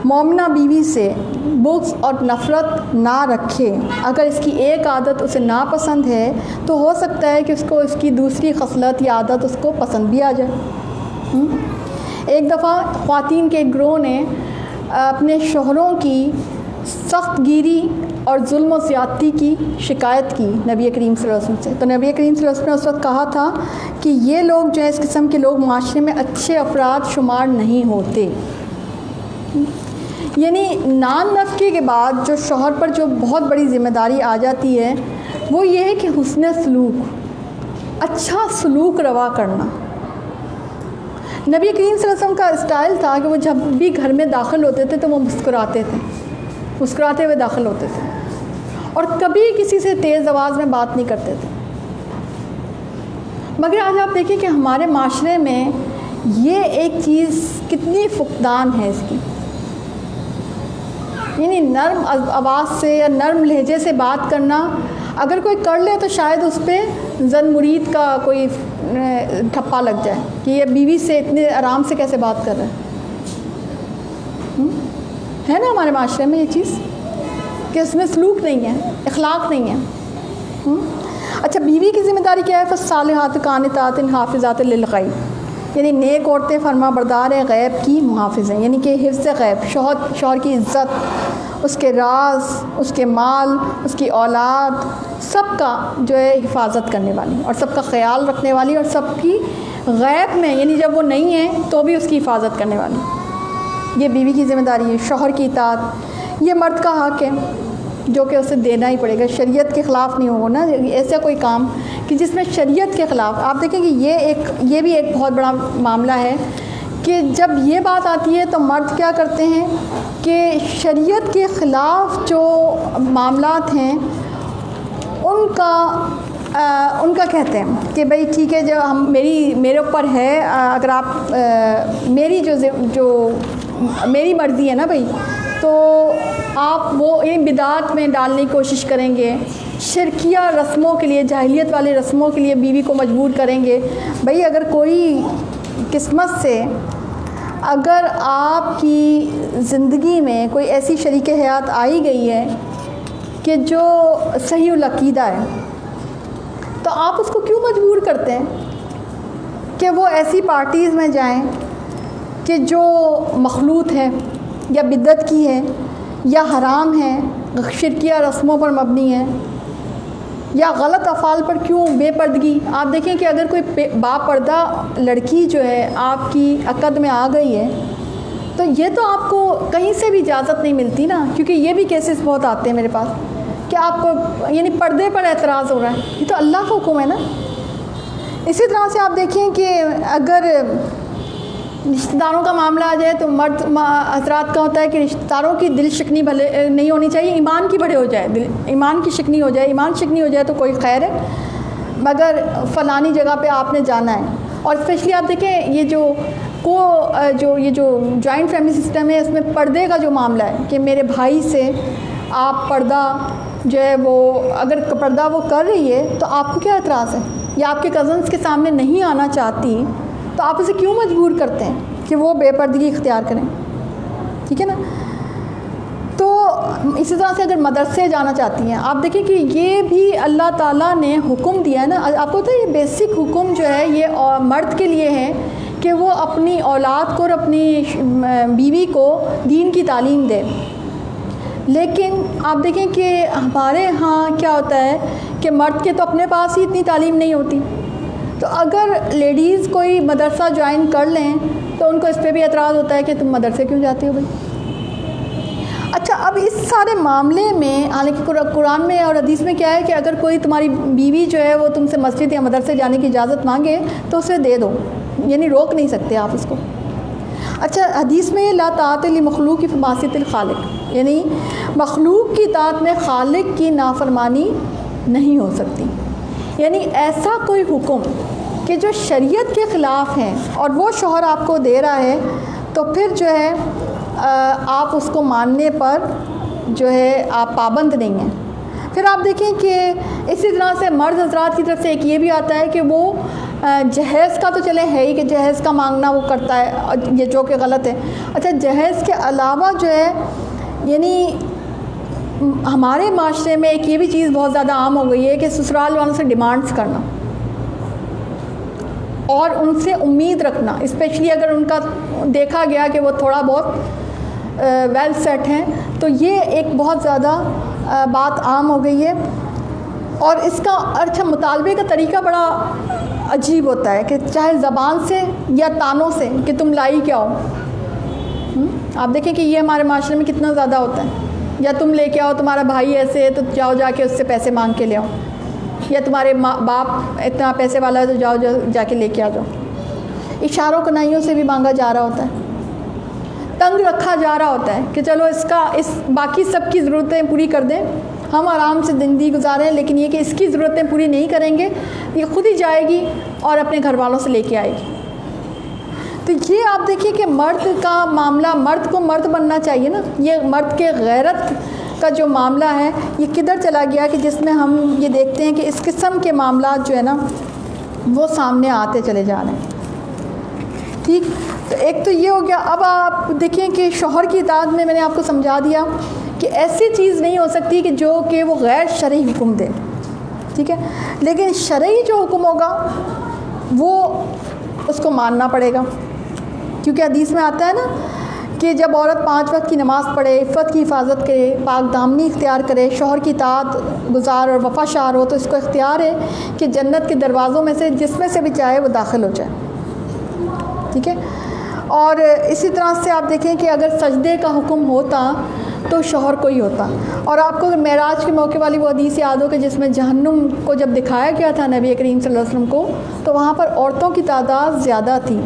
مومنہ بیوی سے بغض اور نفرت نہ رکھے، اگر اس کی ایک عادت اسے ناپسند ہے تو ہو سکتا ہے کہ اس کو اس کی دوسری خصلت یا عادت اس کو پسند بھی آ جائے۔ ایک دفعہ خواتین کے ایک گروہ نے اپنے شوہروں کی سخت گیری اور ظلم و زیادتی کی شکایت کی نبی کریم صلی اللہ علیہ وسلم سے، تو نبی کریم صلی اللہ علیہ وسلم نے اس وقت کہا تھا کہ یہ لوگ جو ہے، اس قسم کے لوگ معاشرے میں اچھے افراد شمار نہیں ہوتے۔ یعنی نان نفقے کے بعد جو شوہر پر جو بہت بڑی ذمہ داری آ جاتی ہے وہ یہ ہے کہ حسن سلوک، اچھا سلوک روا کرنا۔ نبی کریم صلی اللہ علیہ وسلم کا اسٹائل تھا کہ وہ جب بھی گھر میں داخل ہوتے تھے تو وہ مسکراتے تھے، مسکراتے ہوئے داخل ہوتے تھے، اور کبھی کسی سے تیز آواز میں بات نہیں کرتے تھے۔ مگر آج آپ دیکھیں کہ ہمارے معاشرے میں یہ ایک چیز کتنی فقدان ہے اس کی، یعنی نرم آواز سے یا نرم لہجے سے بات کرنا، اگر کوئی کر لے تو شاید اس پہ زن مرید کا کوئی ٹھپا لگ جائے کہ یہ بیوی سے اتنے آرام سے کیسے بات کر رہا ہے نا ہمارے معاشرے میں یہ چیز کہ اس میں سلوک نہیں ہے، اخلاق نہیں ہے۔ اچھا، بیوی کی ذمہ داری کیا ہے؟ فالصالحات قانتات حافظات للغیب، یعنی نیک عورتیں فرما بردار ہیں، غیب کی محافظ ہیں، یعنی کہ حفظ غیب، شوہر کی عزت، اس کے راز، اس کے مال، اس کی اولاد، سب کا جو ہے حفاظت کرنے والی اور سب کا خیال رکھنے والی، اور سب کی غیب میں یعنی جب وہ نہیں ہے تو بھی اس کی حفاظت کرنے والی، یہ بیوی کی ذمہ داری ہے۔ شوہر کی اطاعت یہ مرد کا حق ہے جو کہ اسے دینا ہی پڑے گا، شریعت کے خلاف نہیں ہوگا نا ایسا کوئی کام کہ جس میں شریعت کے خلاف۔ آپ دیکھیں کہ یہ بھی ایک بہت بڑا معاملہ ہے کہ جب یہ بات آتی ہے تو مرد کیا کرتے ہیں کہ شریعت کے خلاف جو معاملات ہیں ان کا کہتے ہیں کہ بھئی ٹھیک ہے، جو میرے اوپر ہے، اگر آپ میری جو میری مرضی ہے نا بھئی، تو آپ وہ ان بدعات میں ڈالنے کی کوشش کریں گے، شرکیہ رسموں کے لیے، جاہلیت والے رسموں کے لیے بیوی کو مجبور کریں گے۔ بھئی اگر کوئی قسمت سے اگر آپ کی زندگی میں کوئی ایسی شریک حیات آئی گئی ہے کہ جو صحیح العقیدہ ہے، تو آپ اس کو کیوں مجبور کرتے ہیں کہ وہ ایسی پارٹیز میں جائیں کہ جو مخلوط ہے یا بدعت کی ہے یا حرام ہے، شرکیہ رسموں پر مبنی ہے، یا غلط افعال پر کیوں بے پردگی؟ آپ دیکھیں کہ اگر کوئی با پردہ لڑکی جو ہے آپ کی عقد میں آ گئی ہے، تو یہ تو آپ کو کہیں سے بھی اجازت نہیں ملتی نا، کیونکہ یہ بھی کیسز بہت آتے ہیں میرے پاس کہ آپ یعنی پردے پر اعتراض ہو رہا ہے، یہ تو اللہ کا حکم ہے نا۔ اسی طرح سے آپ دیکھیں کہ اگر رشتہ داروں کا معاملہ آ جائے تو مرد حضرات کا ہوتا ہے کہ رشتہ داروں کی دل شکنی بھلے نہیں ہونی چاہیے، ایمان کی بڑے ہو جائے، ایمان کی شکنی ہو جائے، ایمان شکنی ہو جائے تو کوئی خیر ہے، مگر فلانی جگہ پہ آپ نے جانا ہے۔ اور اسپیشلی آپ دیکھیں یہ جو جوائنٹ فیملی سسٹم ہے، اس میں پردے کا جو معاملہ ہے کہ میرے بھائی سے آپ پردہ جو ہے وہ اگر پردہ وہ کر رہی ہے تو آپ کو کیا اعتراض ہے، یا آپ کے کزنس کے سامنے نہیں آنا چاہتی تو آپ اسے کیوں مجبور کرتے ہیں کہ وہ بے پردگی اختیار کریں؟ ٹھیک ہے نا۔ تو اسی طرح سے اگر مدرسے جانا چاہتی ہیں، آپ دیکھیں کہ یہ بھی اللہ تعالیٰ نے حکم دیا ہے نا، آپ کو پتہ ہے یہ بیسک حکم جو ہے یہ مرد کے لیے ہے کہ وہ اپنی اولاد کو اور اپنی بیوی کو دین کی تعلیم دے۔ لیکن آپ دیکھیں کہ ہمارے ہاں کیا ہوتا ہے کہ مرد کے تو اپنے پاس ہی اتنی تعلیم نہیں ہوتی، تو اگر لیڈیز کوئی مدرسہ جوائن کر لیں تو ان کو اس پہ بھی اعتراض ہوتا ہے کہ تم مدرسے کیوں جاتی ہو بھائی۔ اچھا، اب اس سارے معاملے میں حالانکہ قرآن میں اور حدیث میں کیا ہے کہ اگر کوئی تمہاری بیوی جو ہے وہ تم سے مسجد یا مدرسے جانے کی اجازت مانگے تو اسے دے دو، یعنی روک نہیں سکتے آپ اس کو۔ اچھا، حدیث میں لا طاعۃ لمخلوق فی معصیۃ الخالق، یعنی مخلوق کی اطاعت میں خالق کی نافرمانی نہیں ہو سکتی، یعنی ایسا کوئی حکم کہ جو شریعت کے خلاف ہیں اور وہ شوہر آپ کو دے رہا ہے تو پھر جو ہے آپ اس کو ماننے پر جو ہے آپ پابند نہیں ہیں۔ پھر آپ دیکھیں کہ اسی طرح سے مرد حضرات کی طرف سے ایک یہ بھی آتا ہے کہ وہ جہیز کا تو چلے ہے ہی کہ جہیز کا مانگنا وہ کرتا ہے، یہ جو کہ غلط ہے۔ اچھا، جہیز کے علاوہ جو ہے یعنی ہمارے معاشرے میں ایک یہ بھی چیز بہت زیادہ عام ہو گئی ہے کہ سسرال والوں سے ڈیمانڈز کرنا اور ان سے امید رکھنا، اسپیشلی اگر ان کا دیکھا گیا کہ وہ تھوڑا بہت ویل سیٹ ہیں، تو یہ ایک بہت زیادہ بات عام ہو گئی ہے۔ اور اس کا اچھا مطالبے کا طریقہ بڑا عجیب ہوتا ہے کہ چاہے زبان سے یا تانوں سے کہ تم لائی کیا ہو۔ آپ دیکھیں کہ یہ ہمارے معاشرے میں کتنا زیادہ ہوتا ہے، یا تم لے کے آؤ، تمہارا بھائی ایسے ہے تو جاؤ جا کے اس سے پیسے مانگ کے لے آؤ، یا تمہارے باپ اتنا پیسے والا ہے تو جاؤ جا کے لے کے آ جاؤ۔ اشاروں کنائیوں سے بھی مانگا جا رہا ہوتا ہے، تنگ رکھا جا رہا ہوتا ہے کہ چلو اس باقی سب کی ضرورتیں پوری کر دیں، ہم آرام سے زندگی گزاریں، لیکن یہ کہ اس کی ضرورتیں پوری نہیں کریں گے، یہ خود ہی جائے گی اور اپنے گھر والوں سے لے کے آئے گی۔ تو یہ آپ دیکھیے کہ مرد کا معاملہ، مرد کو مرد بننا چاہیے نا، یہ مرد کے غیرت کا جو معاملہ ہے یہ کدھر چلا گیا کہ جس میں ہم یہ دیکھتے ہیں کہ اس قسم کے معاملات جو ہے نا وہ سامنے آتے چلے جا رہے ہیں۔ ٹھیک، تو ایک تو یہ ہو گیا۔ اب آپ دیکھیں کہ شوہر کی اطاعت میں نے آپ کو سمجھا دیا کہ ایسی چیز نہیں ہو سکتی کہ جو کہ وہ غیر شرعی حکم دے، ٹھیک ہے، لیکن شرعی جو حکم ہوگا وہ اس کو ماننا پڑے گا، کیونکہ حدیث میں آتا ہے نا کہ جب عورت 5 وقت کی نماز پڑھے، عفت کی حفاظت کرے، پاک دامنی اختیار کرے، شوہر کی اطاعت گزار اور وفا شار ہو، تو اس کو اختیار ہے کہ جنت کے دروازوں میں سے جس میں سے بھی چاہے وہ داخل ہو جائے، ٹھیک ہے۔ اور اسی طرح سے آپ دیکھیں کہ اگر سجدے کا حکم ہوتا تو شوہر کو ہی ہوتا۔ اور آپ کو معراج کے موقع والی وہ حدیث یاد ہو کہ جس میں جہنم کو جب دکھایا گیا تھا نبی کریم صلی اللہ علیہ وسلم کو، تو وہاں پر عورتوں کی تعداد زیادہ تھی،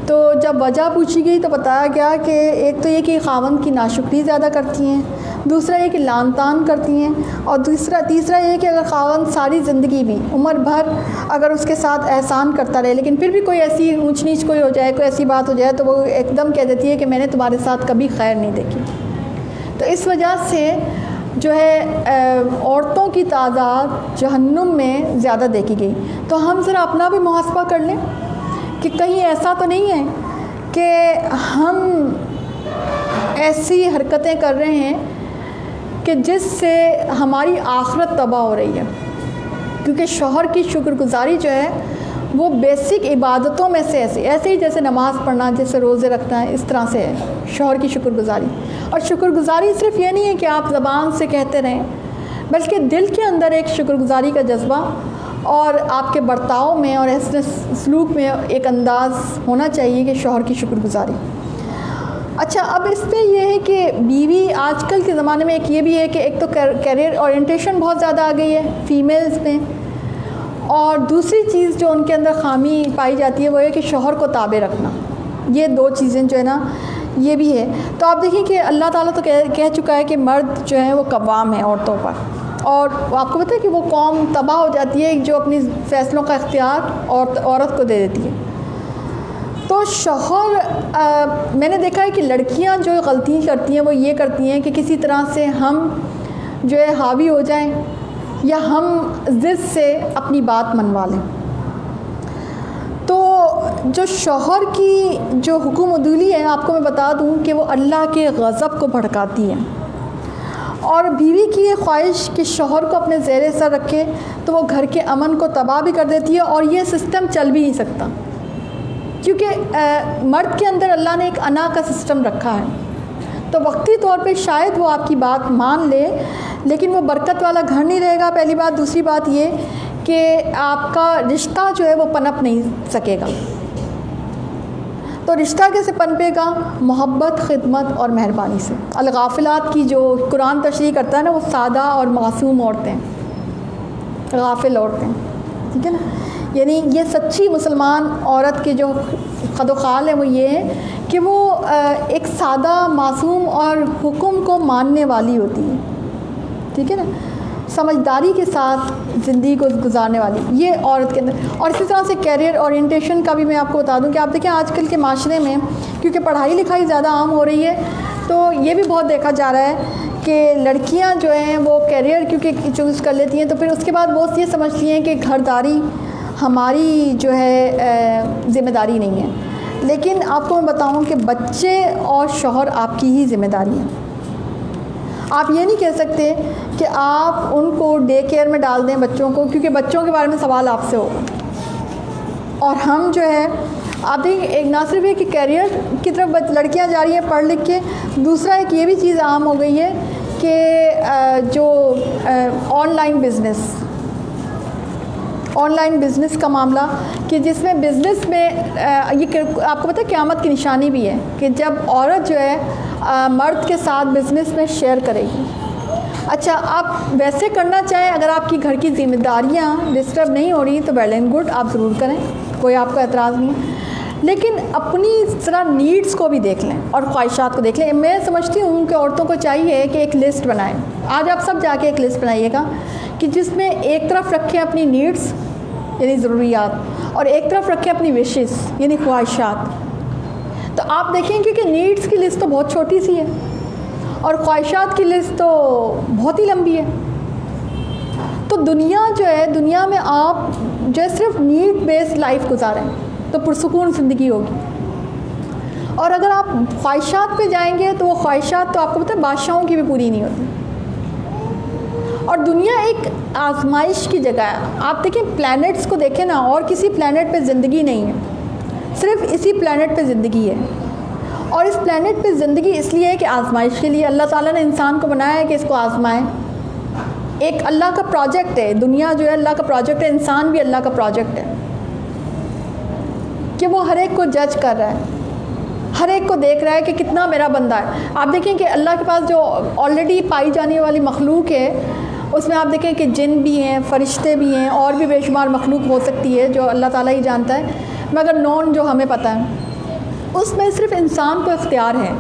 تو جب وجہ پوچھی گئی تو بتایا گیا کہ ایک تو یہ کہ خاوند کی ناشکری زیادہ کرتی ہیں، دوسرا یہ کہ لعن طعن کرتی ہیں، اور تیسرا یہ کہ اگر خاوند ساری زندگی بھی عمر بھر اگر اس کے ساتھ احسان کرتا رہے لیکن پھر بھی کوئی ایسی اونچ نیچ کوئی ہو جائے، کوئی ایسی بات ہو جائے تو وہ ایک دم کہہ دیتی ہے کہ میں نے تمہارے ساتھ کبھی خیر نہیں دیکھی۔ تو اس وجہ سے جو ہے عورتوں کی تعداد جہنم میں زیادہ دیکھی گئی۔ تو ہم ذرا اپنا بھی محاسبہ کر لیں کہ کہیں ایسا تو نہیں ہے کہ ہم ایسی حرکتیں کر رہے ہیں کہ جس سے ہماری آخرت تباہ ہو رہی ہے، کیونکہ شوہر کی شکر گزاری جو ہے وہ بیسک عبادتوں میں سے ایسے ہی جیسے نماز پڑھنا، جیسے روزے رکھنا ہے، اس طرح سے ہے شوہر کی شکر گزاری۔ اور شکر گزاری صرف یہ نہیں ہے کہ آپ زبان سے کہتے رہیں، بلکہ دل کے اندر ایک شکر گزاری کا جذبہ اور آپ کے برتاؤ میں اور حسن سلوک میں ایک انداز ہونا چاہیے کہ شوہر کی شکر گزاری۔ اچھا، اب اس پہ یہ ہے کہ بیوی آج کل کے زمانے میں ایک یہ بھی ہے کہ ایک تو کیریئر اورینٹیشن بہت زیادہ آ گئی ہے فیمیلز میں، اور دوسری چیز جو ان کے اندر خامی پائی جاتی ہے وہ ہے کہ شوہر کو تابع رکھنا۔ یہ دو چیزیں جو ہے نا یہ بھی ہے۔ تو آپ دیکھیں کہ اللہ تعالیٰ تو کہہ چکا ہے کہ مرد جو ہیں وہ قوام ہیں عورتوں پر، اور آپ کو پتہ ہے کہ وہ قوم تباہ ہو جاتی ہے جو اپنی فیصلوں کا اختیار عورت کو دے دیتی ہے۔ تو شوہر میں نے دیکھا ہے کہ لڑکیاں جو غلطی کرتی ہیں وہ یہ کرتی ہیں کہ کسی طرح سے ہم جو ہے حاوی ہو جائیں یا ہم ضد سے اپنی بات منوا لیں۔ تو جو شوہر کی جو حکم عدولی ہے، آپ کو میں بتا دوں کہ وہ اللہ کے غضب کو بھڑکاتی ہے، اور بیوی کی یہ خواہش کہ شوہر کو اپنے زیر سر رکھے تو وہ گھر کے امن کو تباہ بھی کر دیتی ہے، اور یہ سسٹم چل بھی نہیں سکتا، کیونکہ مرد کے اندر اللہ نے ایک انا کا سسٹم رکھا ہے۔ تو وقتی طور پہ شاید وہ آپ کی بات مان لے، لیکن وہ برکت والا گھر نہیں رہے گا، پہلی بات۔ دوسری بات یہ کہ آپ کا رشتہ جو ہے وہ پنپ نہیں سکے گا۔ تو رشتہ کیسے پنپے گا؟ محبت، خدمت اور مہربانی سے۔ الغافلات کی جو قرآن تشریح کرتا ہے نا، وہ سادہ اور معصوم عورتیں، غافل عورتیں، ٹھیک ہے نا۔ یعنی یہ سچی مسلمان عورت کے جو خد و خال ہے وہ یہ ہے کہ وہ ایک سادہ، معصوم اور حکم کو ماننے والی ہوتی ہے، ٹھیک ہے نا، سمجھداری کے ساتھ زندگی کو گزارنے والی یہ عورت کے اندر۔ اور اسی طرح سے کیریئر اورینٹیشن کا بھی میں آپ کو بتا دوں کہ آپ دیکھیں آج کل کے معاشرے میں کیونکہ پڑھائی لکھائی زیادہ عام ہو رہی ہے، تو یہ بھی بہت دیکھا جا رہا ہے کہ لڑکیاں جو ہیں وہ کیریئر کیونکہ چوز کر لیتی ہیں تو پھر اس کے بعد وہ یہ سمجھتی ہیں کہ گھرداری ہماری جو ہے ذمہ داری نہیں ہے۔ لیکن آپ کو میں بتاؤں کہ بچے اور شوہر آپ کی ہی ذمہ داری ہیں۔ آپ یہ نہیں کہہ سکتے کہ آپ ان کو ڈے کیئر میں ڈال دیں بچوں کو، کیونکہ بچوں کے بارے میں سوال آپ سے ہوگا۔ اور ہم جو ہے آپ دیکھیں ایک نہ صرف ہے کہ کیریئر کی طرف لڑکیاں جا رہی ہیں پڑھ لکھ کے، دوسرا ایک یہ بھی چیز عام ہو گئی ہے کہ جو آن لائن بزنس کا معاملہ، کہ جس میں بزنس میں یہ آپ کو پتہ ہے قیامت کی نشانی بھی ہے کہ جب عورت جو ہے مرد کے ساتھ بزنس میں شیئر کرے گی۔ اچھا، آپ ویسے کرنا چاہیں، اگر آپ کی گھر کی ذمہ داریاں ڈسٹرب نہیں ہو رہی تو ویل اینڈ گڈ، آپ ضرور کریں، کوئی آپ کو اعتراض نہیں ہے، لیکن اپنی ذرا نیڈس کو بھی دیکھ لیں اور خواہشات کو دیکھ لیں۔ میں سمجھتی ہوں کہ عورتوں کو چاہیے کہ ایک لسٹ بنائیں۔ آج آپ سب جا کے ایک لسٹ بنائیے گا کہ جس میں ایک طرف رکھیں اپنی نیڈس یعنی ضروریات، اور ایک طرف رکھیں اپنی وشز یعنی خواہشات۔ تو آپ دیکھیں کیونکہ نیڈس کی لسٹ تو بہت چھوٹی سی ہے اور خواہشات کی لسٹ تو بہت ہی لمبی ہے۔ تو دنیا جو ہے، دنیا میں آپ جو ہے صرف نیڈ بیسڈ لائف گزاریں تو پرسکون زندگی ہوگی، اور اگر آپ خواہشات پہ جائیں گے تو وہ خواہشات تو آپ کو پتہ ہے بادشاہوں کی بھی پوری نہیں ہوتی۔ اور دنیا ایک آزمائش کی جگہ ہے۔ آپ دیکھیں پلانٹس کو دیکھیں نا، اور کسی پلانٹ پہ زندگی نہیں ہے، صرف اسی پلانٹ پہ زندگی ہے۔ اور اس پلانٹ پہ زندگی اس لیے ہے کہ آزمائش کے لیے اللہ تعالیٰ نے انسان کو بنایا ہے کہ اس کو آزمائیں۔ ایک اللہ کا پروجیکٹ ہے، دنیا جو ہے اللہ کا پروجیکٹ ہے، انسان بھی اللہ کا پروجیکٹ ہے کہ وہ ہر ایک کو جج کر رہا ہے، ہر ایک کو دیکھ رہا ہے کہ کتنا میرا بندہ ہے۔ آپ دیکھیں کہ اللہ کے پاس جو آلریڈی پائی جانے والی مخلوق ہے اس میں آپ دیکھیں کہ جن بھی ہیں، فرشتے بھی ہیں، اور بھی بے شمار مخلوق ہو سکتی ہے جو اللہ تعالیٰ ہی جانتا ہے، مگر نون جو ہمیں پتہ ہے۔ اس میں صرف انسان کو اختیار ہے،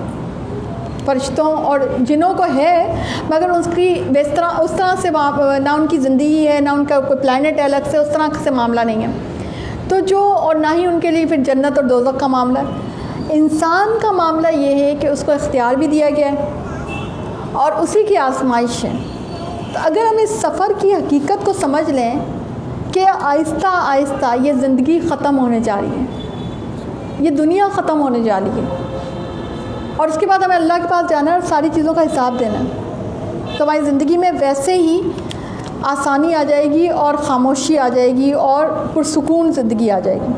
فرشتوں اور جنوں کو ہے، مگر اس کی اس طرح سے نہ ان کی زندگی ہے، نہ ان کا کوئی پلانٹ ہے الگ سے، اس طرح سے معاملہ نہیں ہے. تو جو اور نہ ہی ان کے لیے پھر جنت اور دوزخ کا معاملہ ہے. انسان کا معاملہ یہ ہے کہ اس کو اختیار بھی دیا گیا ہے اور اسی کی آزمائش ہے. تو اگر ہم اس سفر کی حقیقت کو سمجھ لیں کہ آہستہ آہستہ یہ زندگی ختم ہونے جا رہی ہے، یہ دنیا ختم ہونے جا رہی ہے، اور اس کے بعد ہمیں اللہ کے پاس جانا ہے اور ساری چیزوں کا حساب دینا ہے، تو ہماری زندگی میں ویسے ہی آسانی آ جائے گی اور خاموشی آ جائے گی اور پرسکون زندگی آ جائے گی.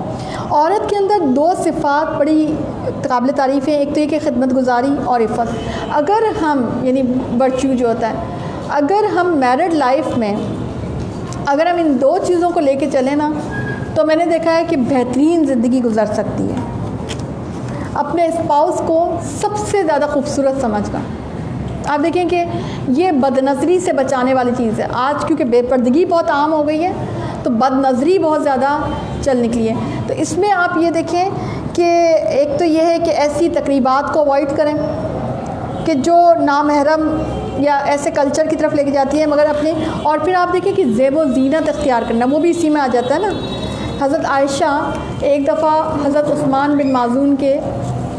عورت کے اندر 2 صفات بڑی قابل تعریف ہیں. ایک تو یہ کہ خدمت گزاری اور عفت. اگر ہم یعنی ورچو جو ہوتا ہے، اگر ہم میرڈ لائف میں اگر ہم ان 2 چیزوں کو لے کے چلیں نا، تو میں نے دیکھا ہے کہ بہترین زندگی گزر سکتی ہے. اپنے اسپاؤس کو سب سے زیادہ خوبصورت سمجھ کر. آپ دیکھیں کہ یہ بد نظری سے بچانے والی چیز ہے. آج کیونکہ بے پردگی بہت عام ہو گئی ہے، تو بد نظری بہت زیادہ چل نکلی ہے. تو اس میں آپ یہ دیکھیں کہ ایک تو یہ ہے کہ ایسی تقریبات کو اوائڈ کریں کہ جو نامحرم یا ایسے کلچر کی طرف لے کے جاتی ہے، مگر اپنی. اور پھر آپ دیکھیں کہ زیب و زینت اختیار کرنا، وہ بھی اسی میں آ جاتا ہے نا. حضرت عائشہ ایک دفعہ حضرت عثمان بن مازون کے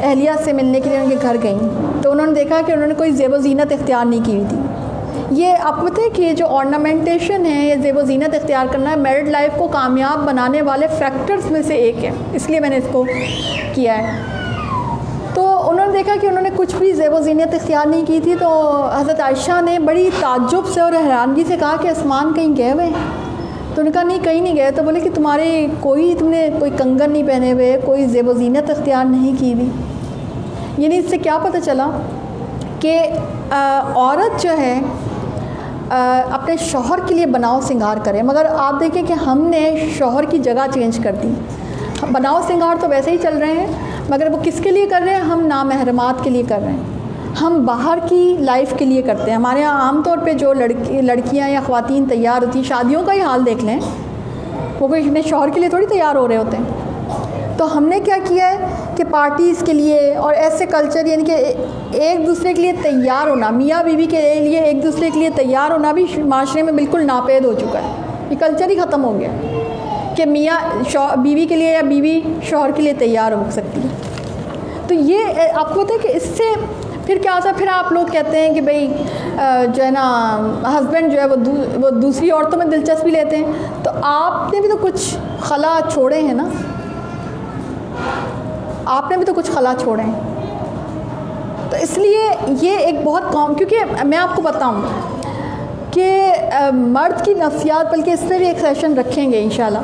اہلیہ سے ملنے کے لیے ان کے گھر گئیں، تو انہوں نے دیکھا کہ انہوں نے کوئی زیب و زینت اختیار نہیں کی ہوئی تھی. یہ آپ پتہ ہے کہ یہ جو آرنامنٹیشن ہے، یہ زیب و زینت اختیار کرنا ہے، میرڈ لائف کو کامیاب بنانے والے فیکٹرز میں سے ایک ہے. اس لیے میں نے اس کو کیا ہے. تو انہوں نے دیکھا کہ انہوں نے کچھ بھی زیب و زینت اختیار نہیں کی تھی. تو حضرت عائشہ نے بڑی تعجب سے اور حیرانگی سے کہا کہ عثمان کہیں گئے ہوئے ہیں؟ تو انہوں نے کہا نہیں کہیں نہیں گئے. تو بولے کہ تم نے کوئی کنگن نہیں پہنے ہوئے، کوئی زیب و زینت اختیار نہیں کی ہوئی. یعنی اس سے کیا پتہ چلا کہ عورت جو ہے اپنے شوہر کے لیے بناؤ سنگار کرے. مگر آپ دیکھیں کہ ہم نے شوہر کی جگہ چینج کر دی. بناؤ سنگار تو ویسے ہی چل رہے ہیں، مگر وہ کس کے لیے کر رہے ہیں؟ ہم نامحرمات کے لیے کر رہے ہیں، ہم باہر کی لائف کے لیے کرتے ہیں. ہمارے یہاں عام طور پہ جو لڑکیاں یا خواتین تیار ہوتی ہیں، شادیوں کا ہی حال دیکھ لیں، وہ کوئی اپنے شوہر کے لیے تھوڑی تیار ہو رہے ہوتے ہیں. تو ہم نے کیا کیا ہے کہ پارٹیز کے لیے اور ایسے کلچر، یعنی کہ ایک دوسرے کے لیے تیار ہونا، میاں بیوی کے لیے ایک دوسرے کے لیے تیار ہونا بھی معاشرے میں بالکل ناپید ہو چکا ہے. یہ کلچر ہی ختم ہو گیا کہ میاں بیوی کے لیے یا بیوی شوہر کے لیے تیار ہو سکتی ہے. تو یہ آپ کو پتہ ہے کہ اس سے پھر کیا ہوتا ہے؟ پھر آپ لوگ کہتے ہیں کہ بھئی جو ہے نا ہسبینڈ جو ہے وہ دوسری عورتوں میں دلچسپی لیتے ہیں. تو آپ نے بھی تو کچھ خلا چھوڑے ہیں نا، آپ نے بھی تو کچھ خلا چھوڑے ہیں. تو اس لیے یہ ایک بہت کیونکہ میں آپ کو بتاؤں کہ مرد کی نفسیات، بلکہ اس میں بھی ایک سیشن رکھیں گے انشاءاللہ،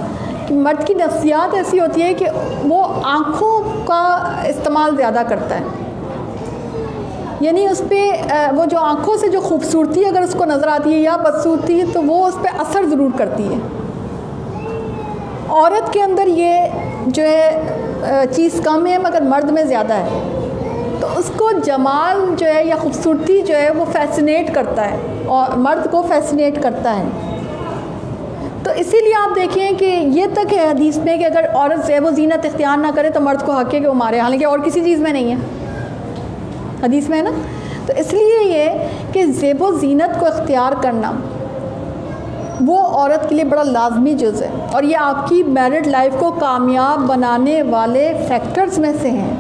کہ مرد کی نفسیات ایسی ہوتی ہے کہ وہ آنکھوں کا استعمال زیادہ کرتا ہے. یعنی اس پہ وہ جو آنکھوں سے جو خوبصورتی اگر اس کو نظر آتی ہے یا بدصورتی، تو وہ اس پہ اثر ضرور کرتی ہے. عورت کے اندر یہ جو ہے چیز کم ہے، مگر مرد میں زیادہ ہے. تو اس کو جمال جو ہے یا خوبصورتی جو ہے وہ فیسنیٹ کرتا ہے، اور مرد کو فیسنیٹ کرتا ہے. تو اسی لیے آپ دیکھیں کہ یہ تک ہے حدیث میں کہ اگر عورت زیب و زینت اختیار نہ کرے تو مرد کو حق ہے کہ وہ مارے، حالانکہ اور کسی چیز میں نہیں ہے، حدیث میں ہے نا. تو اس لیے یہ کہ زیب و زینت کو اختیار کرنا وہ عورت کے لیے بڑا لازمی جز ہے، اور یہ آپ کی میرڈ لائف کو کامیاب بنانے والے فیکٹرز میں سے ہیں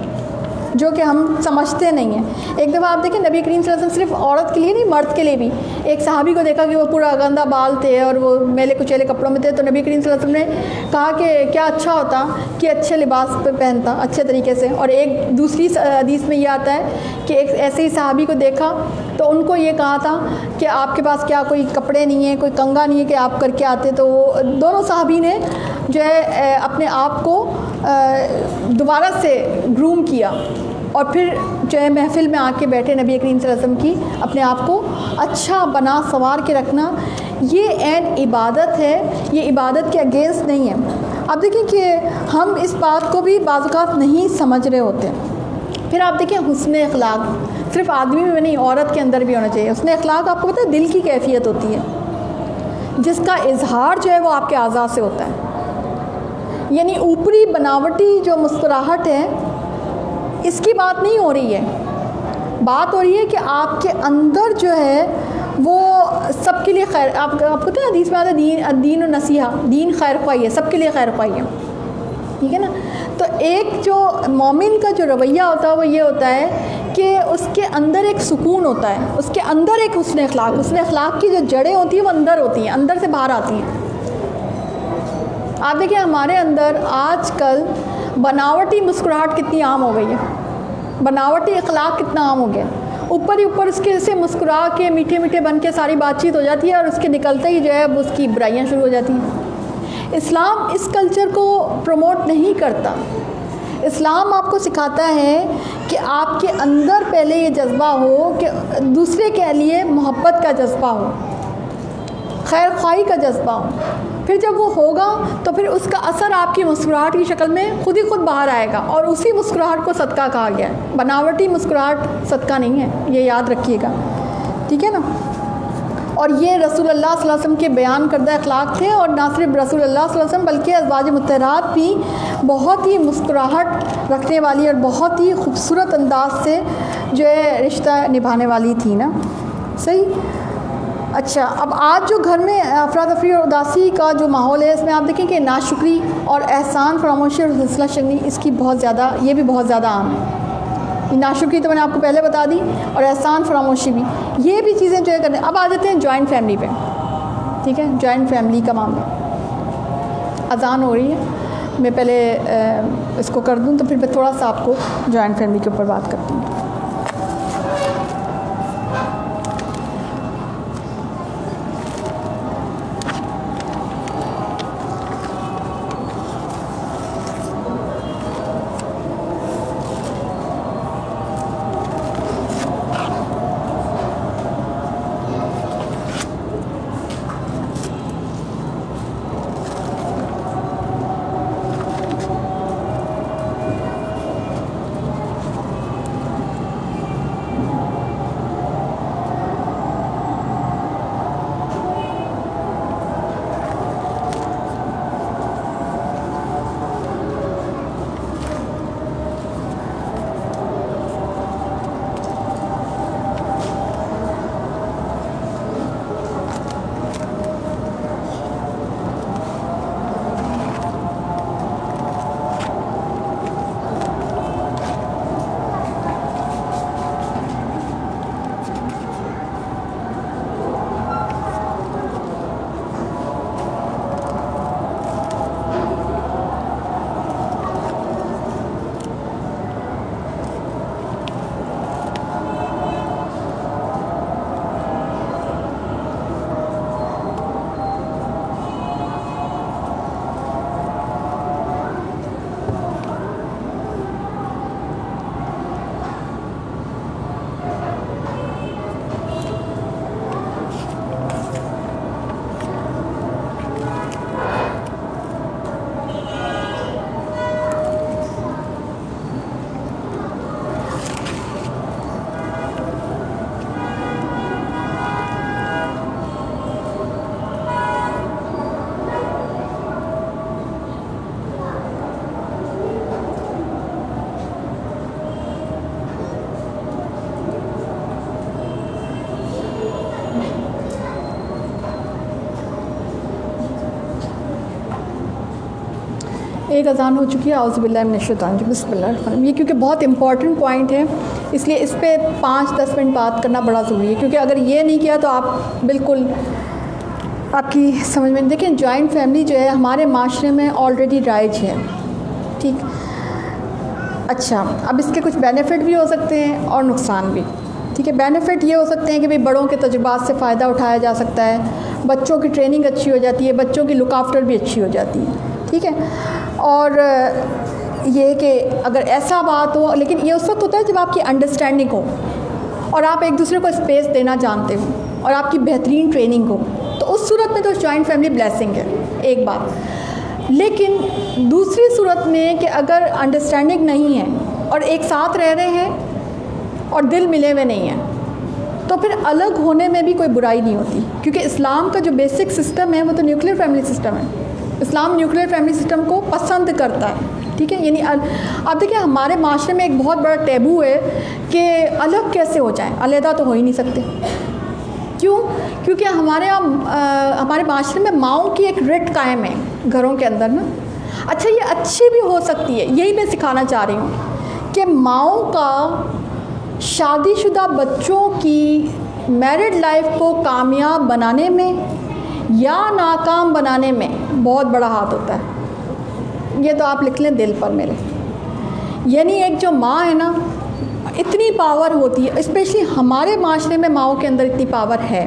جو کہ ہم سمجھتے نہیں ہیں. ایک دفعہ آپ دیکھیں نبی کریم صلی اللہ علیہ وسلم صرف عورت کے لیے نہیں، مرد کے لیے بھی. ایک صحابی کو دیکھا کہ وہ پورا گندا بال تھے اور وہ میلے کچیلے کپڑوں میں تھے. تو نبی کریم صلی اللہ علیہ وسلم نے کہا کہ کیا اچھا ہوتا کہ اچھے لباس پہ پہنتا اچھے طریقے سے. اور ایک دوسری حدیث میں یہ آتا ہے کہ ایک ایسے ہی صحابی کو دیکھا تو ان کو یہ کہا تھا کہ آپ کے پاس کیا کوئی کپڑے نہیں ہیں، کوئی کنگا نہیں ہے کہ آپ کر کے آتے. تو وہ دونوں صحابی نے جو ہے اپنے آپ کو دوبارہ سے گروم کیا اور پھر جو ہے محفل میں آ کے بیٹھے. نبی کریم صلی اللہ علیہ وسلم کی اپنے آپ کو اچھا بنا سنوار کے رکھنا یہ عین عبادت ہے، یہ عبادت کے اگینسٹ نہیں ہے. اب دیکھیں کہ ہم اس بات کو بھی بعض اوقات نہیں سمجھ رہے ہوتے. پھر آپ دیکھیں حسن اخلاق صرف آدمی میں نہیں، عورت کے اندر بھی ہونا چاہیے. حسن اخلاق آپ کو پتہ ہے دل کی کیفیت ہوتی ہے جس کا اظہار جو ہے وہ آپ کے اعضاء سے ہوتا ہے. یعنی اوپری بناوٹی جو مسکراہٹ ہے اس کی بات نہیں ہو رہی ہے. بات ہو رہی ہے کہ آپ کے اندر جو ہے وہ سب کے لیے خیر. آپ کو پتہ ہے حدیث میں آتا ہے دین و نصیحہ, دین خیر خواہی ہے, سب کے لیے خیر خواہی ہے, ٹھیک ہے نا. تو ایک جو مومن کا جو رویہ ہوتا ہے وہ یہ ہوتا ہے کہ اس کے اندر ایک سکون ہوتا ہے, اس کے اندر ایک حسن اخلاق کی جو جڑیں ہوتی ہیں وہ اندر ہوتی ہیں, اندر سے باہر آتی ہیں. آپ دیکھیں ہمارے اندر آج کل بناوٹی مسکراہٹ کتنی عام ہو گئی ہے, بناوٹی اخلاق کتنا عام ہو گیا. اوپر ہی اوپر اس کے سے مسکرا کے میٹھے میٹھے بن کے ساری بات چیت ہو جاتی ہے اور اس کے نکلتے ہی جو ہے اس کی برائیاں شروع ہو جاتی ہیں. اسلام اس کلچر کو پروموٹ نہیں کرتا. اسلام آپ کو سکھاتا ہے کہ آپ کے اندر پہلے یہ جذبہ ہو کہ دوسرے کے لیے محبت کا جذبہ ہو, خیر خواہی کا جذبہ ہو. پھر جب وہ ہوگا تو پھر اس کا اثر آپ کی مسکراہٹ کی شکل میں خود ہی خود باہر آئے گا, اور اسی مسکراہٹ کو صدقہ کہا گیا ہے. بناوٹی مسکراہٹ صدقہ نہیں ہے, یہ یاد رکھیے گا, ٹھیک ہے نا. اور یہ رسول اللہ صلی اللہ علیہ وسلم کے بیان کردہ اخلاق تھے, اور نہ صرف رسول اللہ صلی اللہ علیہ وسلم بلکہ ازواج مطہرات بھی بہت ہی مسکراہٹ رکھنے والی اور بہت ہی خوبصورت انداز سے جو ہے رشتہ نبھانے والی تھی نا. صحیح. اچھا, اب آج جو گھر میں افراتفری اور اداسی کا جو ماحول ہے, اس میں آپ دیکھیں کہ ناشکری اور احسان فراموشی اور حوصلہ شکنی اس کی بہت زیادہ, یہ بھی بہت زیادہ عام ہے. ناشکری تو میں نے آپ کو پہلے بتا دی, اور احسان فراموشی بھی, یہ بھی چیزیں جو ہے کرنے. اب آ جاتے ہیں جوائنٹ فیملی پہ, ٹھیک ہے. جوائنٹ فیملی کا معاملہ, اذان ہو رہی ہے, میں پہلے اس کو کر دوں تو پھر میں تھوڑا سا آپ کو جوائنٹ فیملی کے اوپر بات کرتی ہوں. ایک اذان ہو چکی ہے. اعوذ باللہ من الشیطان الرجیم, بسم اللہ الرحمن الرحیم. یہ کیونکہ بہت امپورٹنٹ پوائنٹ ہے, اس لیے اس پہ 5-10 منٹ بات کرنا بڑا ضروری ہے, کیونکہ اگر یہ نہیں کیا تو آپ بالکل آپ کی سمجھ میں. دیکھیں جوائنٹ فیملی جو ہے ہمارے معاشرے میں آلریڈی رائج ہے, ٹھیک. اچھا, اب اس کے کچھ بینیفٹ بھی ہو سکتے ہیں اور نقصان بھی, ٹھیک ہے. بینیفٹ یہ ہو سکتے ہیں کہ بھئی بڑوں کے تجربات سے فائدہ اٹھایا جا سکتا ہے, بچوں کی ٹریننگ اچھی ہو جاتی ہے, بچوں کی لک آفٹر بھی اچھی ہو جاتی ہے, ٹھیک ہے. اور یہ کہ اگر ایسا بات ہو, لیکن یہ اس وقت ہوتا ہے جب آپ کی انڈرسٹینڈنگ ہو اور آپ ایک دوسرے کو اسپیس دینا جانتے ہو اور آپ کی بہترین ٹریننگ ہو, تو اس صورت میں تو جوائنٹ فیملی بلیسنگ ہے, ایک بات. لیکن دوسری صورت میں کہ اگر انڈرسٹینڈنگ نہیں ہے اور ایک ساتھ رہ رہے ہیں اور دل ملے ہوئے نہیں ہیں, تو پھر الگ ہونے میں بھی کوئی برائی نہیں ہوتی, کیونکہ اسلام کا جو بیسک سسٹم ہے وہ تو نیوکلیر فیملی سسٹم ہے. اسلام نیوکلیر فیملی سسٹم کو پسند کرتا ہے, ٹھیک ہے. یعنی آپ دیکھیں ہمارے معاشرے میں ایک بہت بڑا ٹیبو ہے کہ الگ کیسے ہو جائیں, علیحدہ تو ہو ہی نہیں سکتے. کیوں؟ کیونکہ ہمارے معاشرے میں ماؤں کی ایک رٹ قائم ہے گھروں کے اندر نا. اچھا یہ اچھی بھی ہو سکتی ہے, یہی میں سکھانا چاہ رہی ہوں کہ ماؤں کا شادی شدہ بچوں کی میرڈ لائف کو کامیاب بنانے میں یا ناکام بنانے میں بہت بڑا ہاتھ ہوتا ہے. یہ تو آپ لکھ لیں دل پر میرے. یعنی ایک جو ماں ہے نا, اتنی پاور ہوتی ہے, اسپیشلی ہمارے معاشرے میں ماؤں کے اندر اتنی پاور ہے.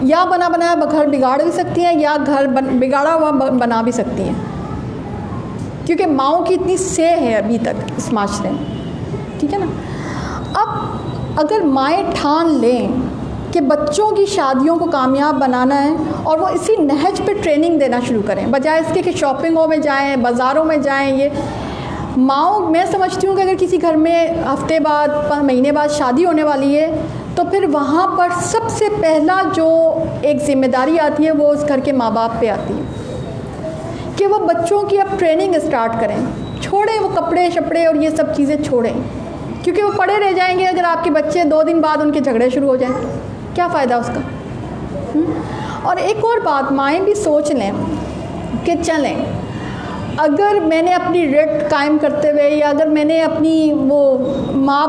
یا بنا بنایا گھر بگاڑ بھی سکتی ہیں یا گھر بگاڑا ہوا بنا بھی سکتی ہیں, کیونکہ ماؤں کی اتنی سے ہے ابھی تک اس معاشرے میں. ٹھیک ہے نا. اب اگر مائیں ٹھان لیں کہ بچوں کی شادیوں کو کامیاب بنانا ہے اور وہ اسی نہج پہ ٹریننگ دینا شروع کریں, بجائے اس کے کہ شاپنگوں میں جائیں, بازاروں میں جائیں. یہ ماؤں, میں سمجھتی ہوں کہ اگر کسی گھر میں ہفتے بعد مہینے بعد شادی ہونے والی ہے تو پھر وہاں پر سب سے پہلا جو ایک ذمہ داری آتی ہے وہ اس گھر کے ماں باپ پہ آتی ہے کہ وہ بچوں کی اب ٹریننگ اسٹارٹ کریں. چھوڑیں وہ کپڑے شپڑے اور یہ سب چیزیں چھوڑیں, کیونکہ وہ پڑے رہ جائیں گے. اگر آپ کے بچے 2 دن بعد ان کے جھگڑے شروع ہو جائیں, کیا فائدہ اس کا. اور ایک اور بات, مائیں بھی سوچ لیں کہ چلیں اگر میں نے اپنی رٹ قائم کرتے ہوئے یا اگر میں نے اپنی وہ ماں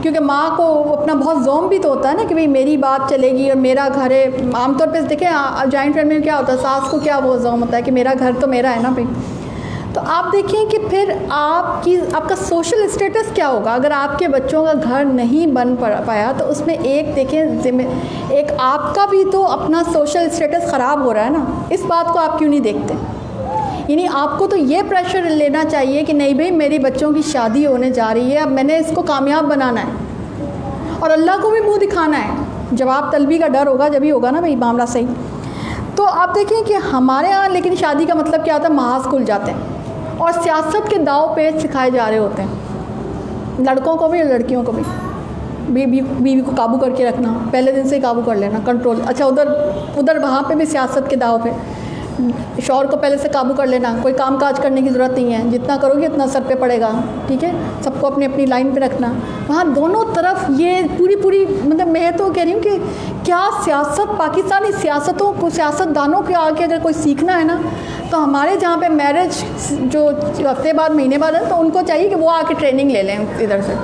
کیونکہ ماں کو اپنا بہت زوم بھی تو ہوتا ہے نا کہ بھئی میری بات چلے گی اور میرا گھر ہے. عام طور پہ دیکھیں جوائنٹ فیملی میں کیا ہوتا ہے, ساس کو کیا وہ زوم ہوتا ہے کہ میرا گھر تو میرا ہے نا بھائی. تو آپ دیکھیں کہ پھر آپ کا سوشل اسٹیٹس کیا ہوگا اگر آپ کے بچوں کا گھر نہیں بن پایا. تو اس میں ایک دیکھیں ایک آپ کا بھی تو اپنا سوشل اسٹیٹس خراب ہو رہا ہے نا. اس بات کو آپ کیوں نہیں دیکھتے؟ یعنی آپ کو تو یہ پریشر لینا چاہیے کہ نہیں بھائی میری بچوں کی شادی ہونے جا رہی ہے, اب میں نے اس کو کامیاب بنانا ہے اور اللہ کو بھی منہ دکھانا ہے. جواب طلبی کا ڈر ہوگا جبھی ہوگا نا بھائی معاملہ صحیح. تو آپ دیکھیں کہ ہمارے یہاں لیکن شادی کا مطلب کیا ہوتا ہے, محاذ کھل جاتے ہیں اور سیاست کے داؤ پیچ سکھائے جا رہے ہوتے ہیں لڑکوں کو بھی اور لڑکیوں کو بھی. بیوی کو قابو کر کے رکھنا, پہلے دن سے ہی قابو کر لینا, کنٹرول. اچھا ادھر وہاں پہ بھی سیاست کے داؤ پہ شوہر کو پہلے سے قابو کر لینا, کوئی کام کاج کرنے کی ضرورت نہیں ہے, جتنا کرو گے اتنا سر پہ پڑے گا. ٹھیک ہے, سب کو اپنی اپنی لائن پہ رکھنا. وہاں دونوں طرف یہ پوری مطلب میں تو کہہ رہی ہوں کہ کیا سیاست, پاکستانی سیاستوں کو, سیاست دانوں کے آگے اگر کوئی سیکھنا ہے نا تو ہمارے جہاں پہ میرج جو ہفتے بعد مہینے بعد ہے تو ان کو چاہیے کہ وہ آ کے ٹریننگ لے لیں ادھر سے.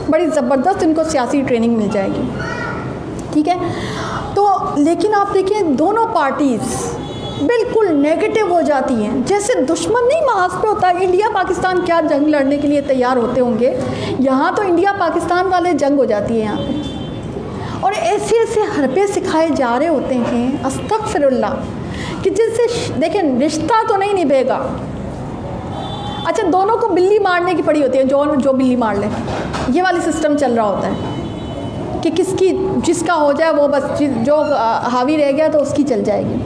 بڑی زبردست ان کو سیاسی ٹریننگ مل جائے گی. ٹھیک ہے. تو لیکن آپ دیکھیں دونوں پارٹیز بالکل نیگیٹو ہو جاتی ہیں, جیسے دشمن نہیں محاذ پہ ہوتا ہے. انڈیا پاکستان کیا جنگ لڑنے کے لیے تیار ہوتے ہوں گے, یہاں تو انڈیا پاکستان والے جنگ ہو جاتی ہے یہاں پہ. اور ایسے حربے سکھائے جا رہے ہوتے ہیں استغفر اللہ کہ جن سے دیکھیں رشتہ تو نہیں نبھے گا. اچھا دونوں کو بلی مارنے کی پڑی ہوتی ہے, جو بلی مار لے, یہ والی سسٹم چل رہا ہوتا ہے کہ جس کا ہو جائے وہ بس, جو حاوی رہ گیا تو اس کی چل جائے گی.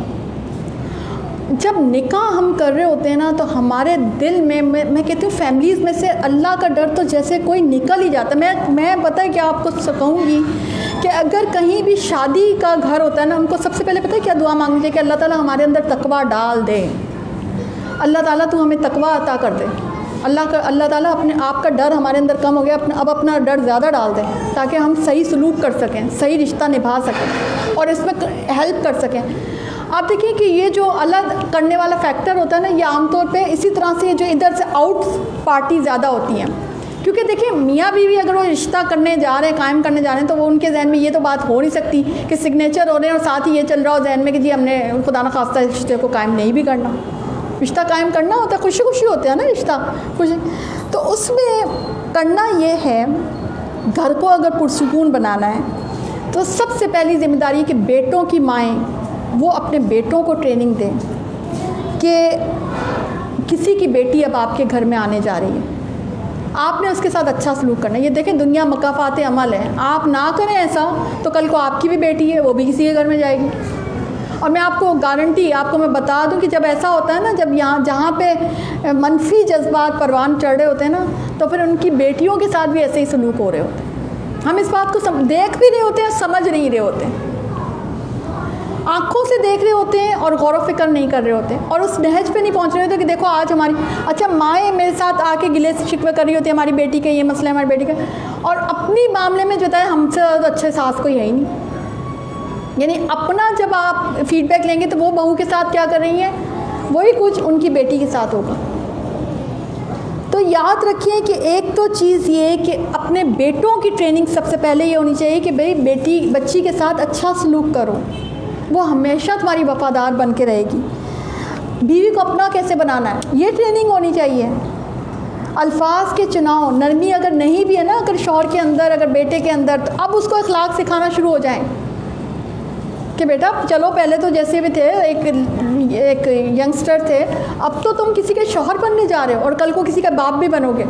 جب نکاح ہم کر رہے ہوتے ہیں نا تو ہمارے دل میں کہتی ہوں فیملیز میں سے اللہ کا ڈر تو جیسے کوئی نکل ہی جاتا ہے. میں پتہ ہے کہ آپ کو کہوں گی کہ اگر کہیں بھی شادی کا گھر ہوتا ہے نا, ہم کو سب سے پہلے پتہ ہے کیا دعا مانگنی چاہیے کہ اللہ تعالیٰ ہمارے اندر تقویٰ ڈال دے. اللہ تعالیٰ تو ہمیں تقویٰ عطا کر دے. اللہ تعالیٰ اپنے آپ کا ڈر ہمارے اندر کم ہو گیا, اب اپنا ڈر زیادہ ڈال دیں تاکہ ہم صحیح سلوک کر سکیں, صحیح رشتہ نبھا سکیں اور اس میں ہیلپ کر سکیں. آپ دیکھیں کہ یہ جو الگ کرنے والا فیکٹر ہوتا ہے نا, یہ عام طور پہ اسی طرح سے جو ادھر سے آؤٹ پارٹی زیادہ ہوتی ہیں. کیونکہ دیکھیں میاں بیوی اگر وہ رشتہ کرنے جا رہے ہیں, قائم کرنے جا رہے ہیں, تو وہ ان کے ذہن میں یہ تو بات ہو نہیں سکتی کہ سگنیچر ہو رہے ہیں اور ساتھ ہی یہ چل رہا ہو ذہن میں کہ جی ہم نے خدا نخواستہ رشتے کو قائم نہیں بھی کرنا. رشتہ قائم کرنا ہوتا ہے, خوشی خوشی ہوتا ہے نا رشتہ خوشی. تو اس میں کرنا یہ ہے, گھر کو اگر پرسکون بنانا ہے تو سب سے پہلی ذمہ داری ہے کہ بیٹوں کی مائیں وہ اپنے بیٹوں کو ٹریننگ دیں کہ کسی کی بیٹی اب آپ کے گھر میں آنے جا رہی ہے, آپ نے اس کے ساتھ اچھا سلوک کرنا ہے. یہ دیکھیں دنیا مکافات عمل ہے, آپ نہ کریں ایسا تو کل کو آپ کی بھی بیٹی ہے, وہ بھی کسی کے گھر میں جائے گی. اور میں آپ کو گارنٹی آپ کو میں بتا دوں کہ جب ایسا ہوتا ہے نا, جب جہاں پہ منفی جذبات پروان چڑھ رہے ہوتے ہیں نا, تو پھر ان کی بیٹیوں کے ساتھ بھی ایسے ہی سلوک ہو رہے ہوتے ہیں. ہم اس بات کو دیکھ بھی رہے ہوتے ہیں, سمجھ نہیں رہے ہوتے ہیں. آنکھوں سے دیکھ رہے ہوتے ہیں اور غور و فکر نہیں کر رہے ہوتے، اور اس نہج پہ نہیں پہنچ رہے ہوتے کہ دیکھو آج ہماری اچھا مائیں میرے ساتھ آ کے گلے سے شکوے کر رہی ہوتی ہے ہماری بیٹی کا یہ مسئلہ ہے، ہماری بیٹی کا، اور اپنی معاملے میں جو ہے ہم سے اچھے ساس کوئی ہے ہی نہیں. یعنی اپنا جب آپ فیڈ بیک لیں گے تو وہ بہو کے ساتھ کیا کر رہی ہیں وہی کچھ ان کی بیٹی کے ساتھ ہوگا. تو یاد رکھیے کہ ایک تو چیز یہ کہ اپنے بیٹوں کی ٹریننگ سب سے پہلے یہ ہونی چاہیے کہ بھئی بچی کے ساتھ اچھا سلوک کرو، وہ ہمیشہ تمہاری وفادار بن کے رہے گی. بیوی کو اپنا کیسے بنانا ہے یہ ٹریننگ ہونی چاہیے. الفاظ کے چناؤ، نرمی اگر نہیں بھی ہے نا اگر شوہر کے اندر اگر بیٹے کے اندر، تو اب اس کو اخلاق سکھانا شروع ہو جائیں کہ بیٹا چلو پہلے تو جیسے بھی تھے ایک ینگسٹر تھے، اب تو تم کسی کے شوہر بننے جا رہے ہو اور کل کو کسی کا باپ بھی بنو گے،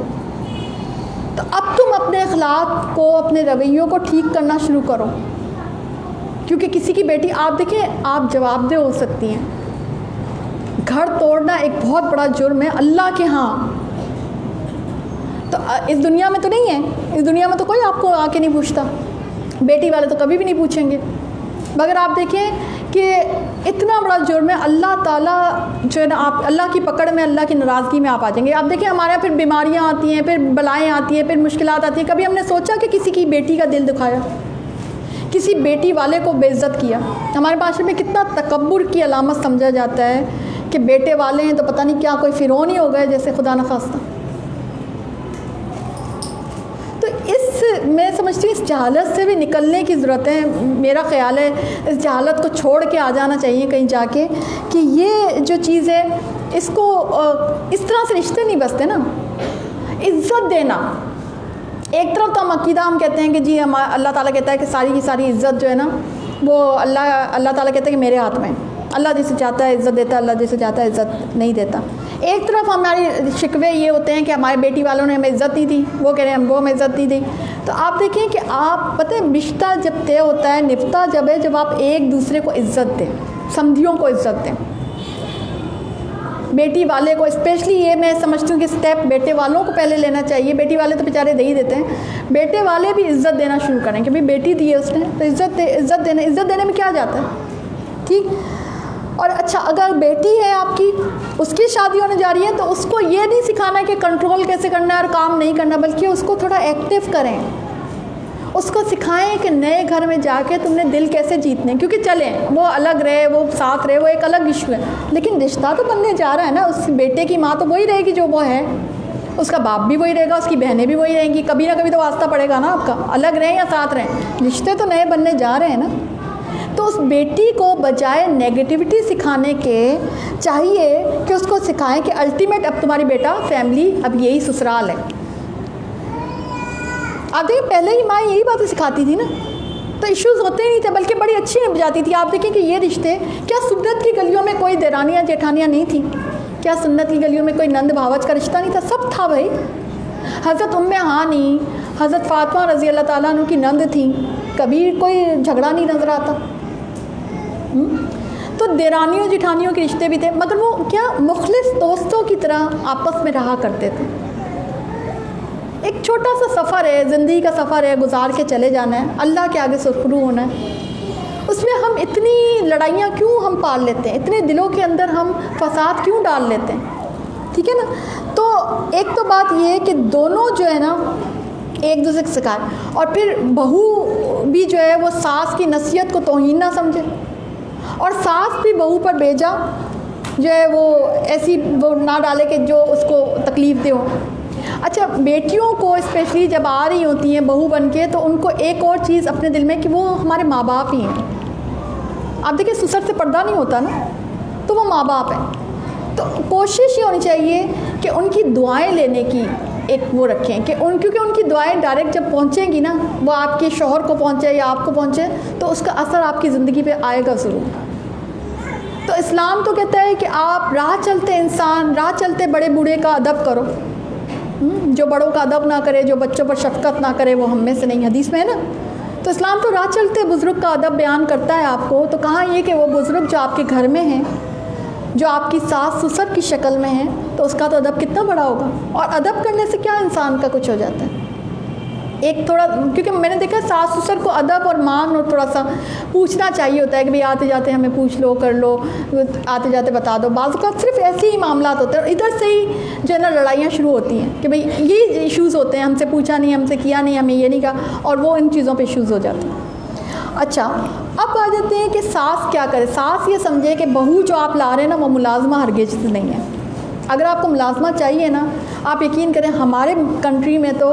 تو اب تم اپنے اخلاق کو اپنے رویوں کو ٹھیک کرنا شروع کرو. کیونکہ کسی کی بیٹی آپ دیکھیں آپ جواب دہ ہو سکتی ہیں. گھر توڑنا ایک بہت بڑا جرم ہے اللہ کے ہاں. تو اس دنیا میں تو نہیں ہے، اس دنیا میں تو کوئی آپ کو آ کے نہیں پوچھتا، بیٹی والے تو کبھی بھی نہیں پوچھیں گے. مگر آپ دیکھیں کہ اتنا بڑا جرم ہے، اللہ تعالیٰ جو ہے نا آپ اللہ کی پکڑ میں اللہ کی ناراضگی میں آپ آ جائیں گے. آپ دیکھیں ہمارے یہاں پھر بیماریاں آتی ہیں، پھر بلائیں آتی ہیں، پھر مشکلات آتی ہیں. کبھی ہم نے سوچا کہ کسی کی بیٹی کا دل دکھایا، کسی بیٹی والے کو بے عزت کیا؟ ہمارے معاشرے میں کتنا تکبر کی علامت سمجھا جاتا ہے کہ بیٹے والے ہیں تو پتہ نہیں کیا کوئی فرعون ہی ہو گئے جیسے، خدا نخواستہ. تو میں سمجھتی ہوں اس جہالت سے بھی نکلنے کی ضرورت ہے. میرا خیال ہے اس جہالت کو چھوڑ کے آ جانا چاہیے کہیں جا کے کہ یہ جو چیز ہے اس کو اس طرح سے رشتے نہیں بستے نا. عزت دینا، ایک طرف تو ہم عقیدہ ہم کہتے ہیں کہ جی اللہ تعالیٰ کہتا ہے کہ ساری کی ساری عزت جو ہے نا وہ اللہ تعالیٰ کہتا ہے کہ میرے ہاتھ میں، اللہ جسے چاہتا ہے عزت دیتا ہے، اللہ جسے چاہتا ہے عزت نہیں دیتا. ایک طرف ہماری شکوے یہ ہوتے ہیں کہ ہمارے بیٹی والوں نے ہمیں عزت نہیں دی، وہ کہہ رہے ہیں ہم وہ ہمیں عزت نہیں دی. تو آپ دیکھیں کہ آپ پتہ ہے رشتہ جب طے ہوتا ہے نفتا جب ہے جب آپ ایک دوسرے کو عزت دیں، سمدھیوں کو عزت دیں. بیٹی والے کو اسپیشلی یہ میں سمجھتی ہوں کہ اسٹیپ بیٹے والوں کو پہلے لینا چاہیے. بیٹی والے تو بیچارے دے ہی دیتے ہیں، بیٹے والے بھی عزت دینا شروع کریں کہ بھائی بیٹی دی ہے اس نے تو عزت دینے میں کیا جاتا ہے، ٹھیک. اور اچھا اگر بیٹی ہے آپ کی، اس کی شادی ہونے جا رہی ہے تو اس کو یہ نہیں سکھانا ہے کہ کنٹرول کیسے کرنا ہے اور کام نہیں کرنا، بلکہ اس کو تھوڑا ایکٹیو کریں. اس کو سکھائیں کہ نئے گھر میں جا کے تم نے دل کیسے جیتنے. کیونکہ چلیں وہ الگ رہے وہ ساتھ رہے وہ ایک الگ ایشو ہے، لیکن رشتہ تو بننے جا رہا ہے نا. اس بیٹے کی ماں تو وہی رہے گی جو وہ ہے، اس کا باپ بھی وہی رہے گا، اس کی بہنیں بھی وہی رہیں گی. کبھی نہ کبھی تو واسطہ پڑے گا نا آپ کا، الگ رہیں یا ساتھ رہیں، رشتے تو نئے بننے جا رہے ہیں نا. تو اس بیٹی کو بجائے نیگیٹیوٹی سکھانے کے چاہیے کہ اس کو سکھائیں کہ الٹیمیٹ اب تمہاری بیٹا فیملی اب یہی سسرال ہے. آپ دیکھیں پہلے ہی ماں یہی باتیں سکھاتی تھی نا تو ایشوز ہوتے ہی نہیں تھے، بلکہ بڑی اچھی بجاتی تھی. آپ دیکھیں کہ یہ رشتے کیا سنت کی گلیوں میں کوئی دیرانیاں جیٹھانیاں نہیں تھیں؟ کیا سنت کی گلیوں میں کوئی نند بھاوج کا رشتہ نہیں تھا؟ سب تھا بھائی. حضرت ام ہانی حضرت فاطمہ رضی اللہ تعالیٰ عنہ کی نند تھیں، کبھی کوئی جھگڑا نہیں نظر آتا. تو دیرانیوں جٹھانیوں کے رشتے بھی تھے، مگر وہ کیا مخلص دوستوں کی طرح آپس میں رہا کرتے تھے. ایک چھوٹا سا سفر ہے، زندگی کا سفر ہے، گزار کے چلے جانا ہے، اللہ کے آگے سرخرو ہونا ہے. اس میں ہم اتنی لڑائیاں کیوں ہم پال لیتے ہیں، اتنے دلوں کے اندر ہم فساد کیوں ڈال لیتے ہیں، ٹھیک ہے نا. تو ایک تو بات یہ ہے کہ دونوں جو ہے نا ایک دوسرے کو سکھائے، اور پھر بہو بھی جو ہے وہ ساس کی نصیحت کو توہین نہ سمجھے، اور ساس بھی بہو پر بھیجا جو ہے وہ ایسی وہ نہ ڈالے کہ جو اس کو تکلیف دے ہو. اچھا بیٹیوں کو اسپیشلی جب آ رہی ہوتی ہیں بہو بن کے تو ان کو ایک اور چیز اپنے دل میں کہ وہ ہمارے ماں باپ ہی ہیں. آپ دیکھیں سسر سے پردہ نہیں ہوتا نا، تو وہ ماں باپ ہیں. تو کوشش یہ ہونی چاہیے کہ ان کی دعائیں لینے کی ایک وہ رکھیں کہ کیونکہ ان کی دعائیں ڈائریکٹ جب پہنچیں گی نا، وہ آپ کے شوہر کو پہنچے یا آپ کو پہنچے تو اس کا اثر آپ کی زندگی پہ آئے گا ضرور. تو اسلام تو کہتا ہے کہ آپ راہ چلتے انسان، راہ چلتے بڑے بوڑھے کا ادب کرو. جو بڑوں کا ادب نہ کرے، جو بچوں پر شفقت نہ کرے، وہ ہم میں سے نہیں، حدیث میں ہے نا. تو اسلام تو راہ چلتے بزرگ کا ادب بیان کرتا ہے آپ کو. تو کہاں یہ کہ وہ بزرگ جو آپ کے گھر میں ہیں، جو آپ کی ساس سسر کی شکل میں ہیں، تو اس کا تو ادب کتنا بڑا ہوگا. اور ادب کرنے سے کیا انسان کا کچھ ہو جاتا ہے. ایک تھوڑا، کیونکہ میں نے دیکھا ساس سسر کو ادب اور مان اور تھوڑا سا پوچھنا چاہیے ہوتا ہے کہ بھئی آتے جاتے ہمیں پوچھ لو، کر لو، آتے جاتے بتا دو. بعض اوقات صرف ایسے ہی معاملات ہوتے ہیں اور ادھر سے ہی جو ہے نا لڑائیاں شروع ہوتی ہیں کہ بھئی یہ ایشوز ہوتے ہیں، ہم سے پوچھا نہیں، ہم سے کیا نہیں، ہمیں یہ نہیں کہا، اور وہ ان چیزوں پہ ایشوز ہو جاتے ہیں. اچھا اب آ جاتے ہیں کہ ساس کیا کرے. ساس یہ سمجھے کہ بہو جو آپ لا رہے ہیں نا وہ ملازمہ ہرگز نہیں ہے. اگر آپ کو ملازمہ چاہیے نا، آپ یقین کریں ہمارے کنٹری میں تو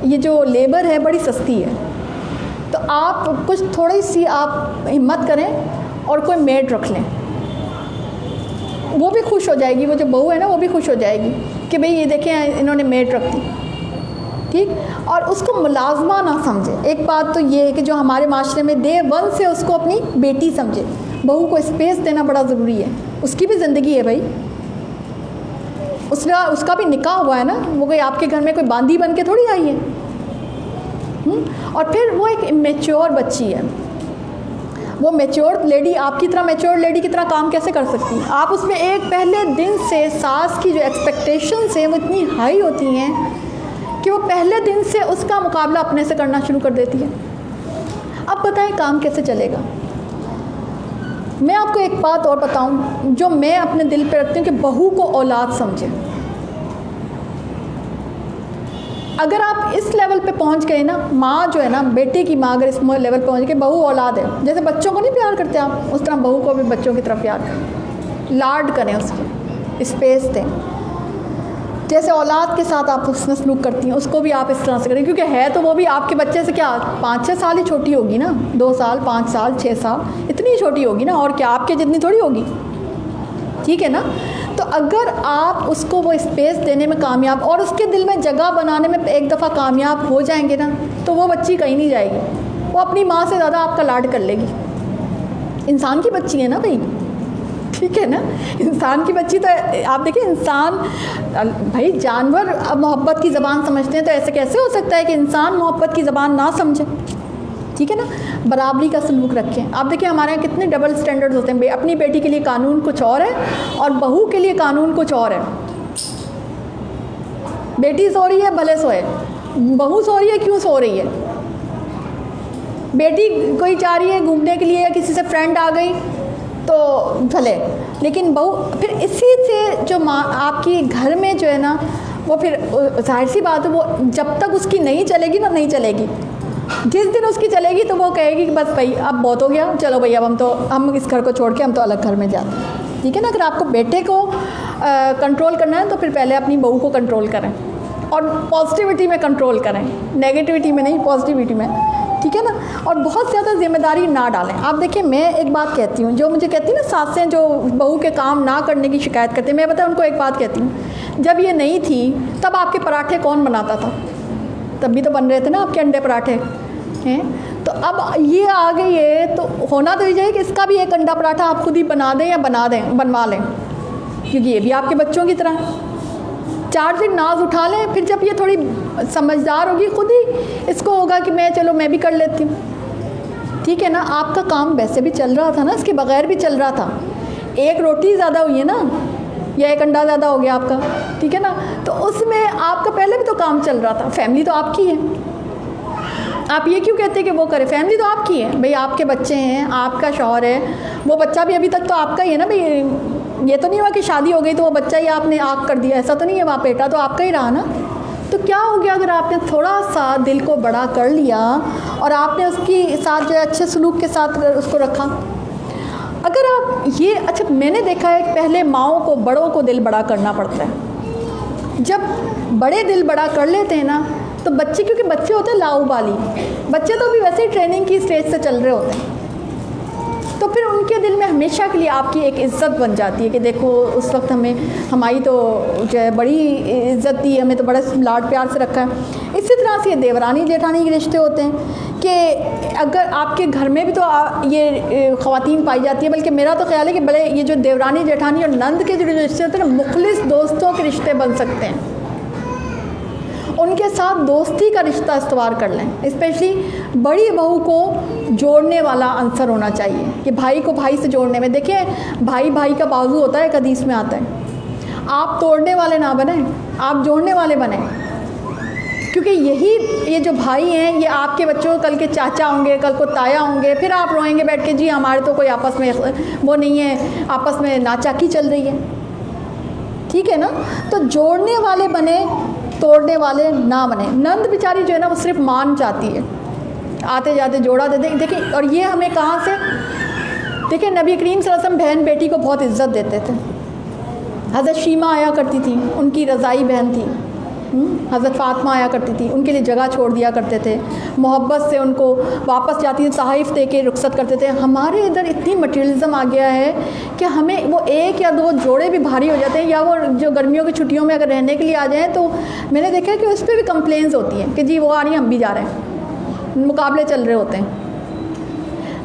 یہ جو لیبر ہے بڑی سستی ہے، تو آپ کچھ تھوڑی سی آپ ہمت کریں اور کوئی میڈ رکھ لیں، وہ بھی خوش ہو جائے گی، وہ جو بہو ہے نا وہ بھی خوش ہو جائے گی کہ بھئی یہ دیکھیں انہوں نے میڈ رکھ دی. ٹھیک، اور اس کو ملازمہ نہ سمجھے. ایک بات تو یہ ہے کہ جو ہمارے معاشرے میں ڈے ون سے اس کو اپنی بیٹی سمجھے. بہو کو اسپیس دینا بڑا ضروری ہے، اس کی بھی زندگی ہے بھائی، اس کا بھی نکاح ہوا ہے نا، وہ کوئی آپ کے گھر میں کوئی باندھی بن کے تھوڑی آئی ہے. اور پھر وہ ایک میچور بچی ہے، وہ میچور لیڈی آپ کی طرح میچور لیڈی کی طرح کام کیسے کر سکتی ہیں آپ؟ اس میں ایک پہلے دن سے ساس کی جو ایکسپیکٹیشنس ہیں وہ اتنی ہائی ہوتی ہیں کہ وہ پہلے دن سے اس کا مقابلہ اپنے سے کرنا شروع کر دیتی ہے. اب بتائیں کام کیسے چلے گا؟ میں آپ کو ایک بات اور بتاؤں جو میں اپنے دل پہ رکھتی ہوں کہ بہو کو اولاد سمجھیں. اگر آپ اس لیول پہ پہنچ گئے نا، ماں جو ہے نا، بیٹے کی ماں اگر اس لیول پہ پہنچ گئے، بہو اولاد ہے، جیسے بچوں کو نہیں پیار کرتے آپ، اس طرح بہو کو بھی بچوں کی طرف پیار کریں، لاڈ کریں، اس کی اسپیس دیں. جیسے اولاد کے ساتھ آپ حسن سلوک کرتی ہیں، اس کو بھی آپ اس طرح سے کریں، کیونکہ ہے تو وہ بھی آپ کے بچے سے کیا 5-6 سال ہی چھوٹی ہوگی نا، 2 سال 5 سال 6 سال اتنی ہی چھوٹی ہوگی نا، اور کیا آپ کے جتنی تھوڑی ہوگی. ٹھیک ہے نا؟ تو اگر آپ اس کو وہ اسپیس دینے میں کامیاب اور اس کے دل میں جگہ بنانے میں ایک دفعہ کامیاب ہو جائیں گے نا، تو وہ بچی کہیں نہیں جائے گی، وہ اپنی ماں سے زیادہ آپ کا لاڈ کر لے گی. انسان کی بچی ہے نا بھائی، ٹھیک ہے نا، انسان کی بچی. تو آپ دیکھیں انسان بھائی، جانور محبت کی زبان سمجھتے ہیں، تو ایسے کیسے ہو سکتا ہے کہ انسان محبت کی زبان نہ سمجھے؟ ٹھیک ہے نا، برابری کا سلوک رکھیں. آپ دیکھیں ہمارے یہاں کتنے ڈبل سٹینڈرڈز ہوتے ہیں. اپنی بیٹی کے لیے قانون کچھ اور ہے اور بہو کے لیے قانون کچھ اور ہے. بیٹی سو رہی ہے بھلے سوئے، بہو سو رہی ہے کیوں سو رہی ہے؟ بیٹی کوئی چاہ رہی ہے گھومنے کے لیے یا کسی سے فرینڈ آ گئی تو چلے، لیکن بہو پھر اسی سے جو ماں آپ کی گھر میں جو ہے نا، وہ پھر ظاہر سی بات ہے وہ جب تک اس کی نہیں چلے گی نا، نہیں چلے گی. جس دن اس کی چلے گی تو وہ کہے گی کہ بس بھائی اب بہت ہو گیا، چلو بھائی اب ہم اس گھر کو چھوڑ کے ہم تو الگ گھر میں جاتے ہیں. ٹھیک ہے نا، اگر آپ کو بیٹے کو کنٹرول کرنا ہے تو پھر پہلے اپنی بہو کو کنٹرول کریں اور پازیٹیوٹی میں کنٹرول کریں، نیگیٹیوٹی میں نہیں، پازیٹیوٹی میں. ٹھیک ہے نا، اور بہت زیادہ ذمہ داری نہ ڈالیں. آپ دیکھیں میں ایک بات کہتی ہوں، جو مجھے کہتی ہیں نا ساسیں جو بہو کے کام نہ کرنے کی شکایت کرتی ہیں، میں بتاؤں ان کو ایک بات کہتی ہوں، جب یہ نہیں تھی تب آپ کے پراٹھے کون بناتا تھا؟ تب بھی تو بن رہے تھے نا آپ کے انڈے پراٹھے ہیں. تو اب یہ آ گئی ہے تو ہونا تو یہ چاہیے کہ اس کا بھی ایک انڈا پراٹھا آپ خود ہی بنا دیں یا بنوا لیں، کیونکہ یہ بھی آپ کے بچوں کی طرح ہے. 4 دن ناز اٹھا لیں، پھر جب یہ تھوڑی سمجھدار ہوگی خود ہی اس کو ہوگا کہ چلو میں بھی کر لیتی ہوں. ٹھیک ہے نا، آپ کا کام ویسے بھی چل رہا تھا نا، اس کے بغیر بھی چل رہا تھا. ایک روٹی زیادہ ہوئی ہے نا، یا ایک انڈا زیادہ ہو گیا آپ کا. ٹھیک ہے نا، تو اس میں آپ کا پہلے بھی تو کام چل رہا تھا. فیملی تو آپ کی ہے، آپ یہ کیوں کہتے ہیں کہ وہ کرے؟ فیملی تو آپ کی ہے بھئی، آپ کے بچے ہیں، آپ کا شوہر ہے، وہ بچہ بھی ابھی تک تو آپ کا ہی ہے نا بھئی. یہ تو نہیں ہوا کہ شادی ہو گئی تو وہ بچہ ہی آپ نے آگ کر دیا، ایسا تو نہیں ہے، وہاں بیٹا تو آپ کا ہی رہا نا. تو کیا ہو گیا اگر آپ نے تھوڑا سا دل کو بڑا کر لیا اور آپ نے اس کی ساتھ جو ہے اچھے سلوک کے ساتھ اس کو رکھا؟ اگر آپ یہ اچھا، میں نے دیکھا ہے کہ پہلے ماؤں کو، بڑوں کو دل بڑا کرنا پڑتا ہے. جب بڑے دل بڑا کر لیتے ہیں نا تو بچے، کیونکہ بچے ہوتے ہیں لاؤبالی، بچے تو بھی ویسے ہی ٹریننگ کی اسٹیج سے چل رہے ہوتے ہیں، تو پھر ان کے دل میں ہمیشہ کے لیے آپ کی ایک عزت بن جاتی ہے کہ دیکھو اس وقت ہماری تو جو ہے بڑی عزت دی، ہمیں تو بڑے لاڈ پیار سے رکھا ہے. اسی طرح سے یہ دیورانی جیٹھانی کے رشتے ہوتے ہیں کہ اگر آپ کے گھر میں بھی تو یہ خواتین پائی جاتی ہیں، بلکہ میرا تو خیال ہے کہ بڑے یہ جو دیورانی جیٹھانی اور نند کے جو رشتے ہوتے ہیں نا، مخلص دوستوں کے رشتے بن سکتے ہیں. ان کے ساتھ دوستی کا رشتہ استوار کر لیں. اسپیشلی بڑی بہو کو جوڑنے والا عنصر ہونا چاہیے کہ بھائی کو بھائی سے جوڑنے میں. دیکھیں بھائی بھائی کا بازو ہوتا ہے، ایک حدیث میں آتا ہے. آپ توڑنے والے نہ بنیں، آپ جوڑنے والے بنیں. کیونکہ یہی یہ جو بھائی ہیں یہ آپ کے بچوں کل کے چاچا ہوں گے، کل کو تایا ہوں گے، پھر آپ روئیں گے بیٹھ کے جی ہمارے تو کوئی آپس میں وہ نہیں ہے، آپس میں ناچاکی چل رہی ہے، ٹھیک ہے نا؟ تو جوڑنے والے بنے، توڑنے والے نہ بنے۔ نند بیچاری جو ہے نا وہ صرف مان چاہتی ہے، آتے جاتے جوڑا دیتے دیکھیں، اور یہ ہمیں کہاں سے دیکھیں، نبی کریم صلی اللہ علیہ وسلم بہن بیٹی کو بہت عزت دیتے تھے۔ حضرت شیمہ آیا کرتی تھی، ان کی رضائی بہن تھی، حضرت فاطمہ آیا کرتی تھی، ان کے لیے جگہ چھوڑ دیا کرتے تھے، محبت سے ان کو واپس جاتی تھی، تحائف دے کے رخصت کرتے تھے۔ ہمارے ادھر اتنی مٹیریلزم آ گیا ہے کہ ہمیں وہ ایک یا دو جوڑے بھی بھاری ہو جاتے ہیں، یا وہ جو گرمیوں کی چھٹیوں میں اگر رہنے کے لیے آ جائیں تو میں نے دیکھا ہے کہ اس پہ بھی کمپلینز ہوتی ہیں کہ جی وہ آ رہی ہیں ہم بھی جا رہے ہیں، مقابلے چل رہے ہوتے ہیں۔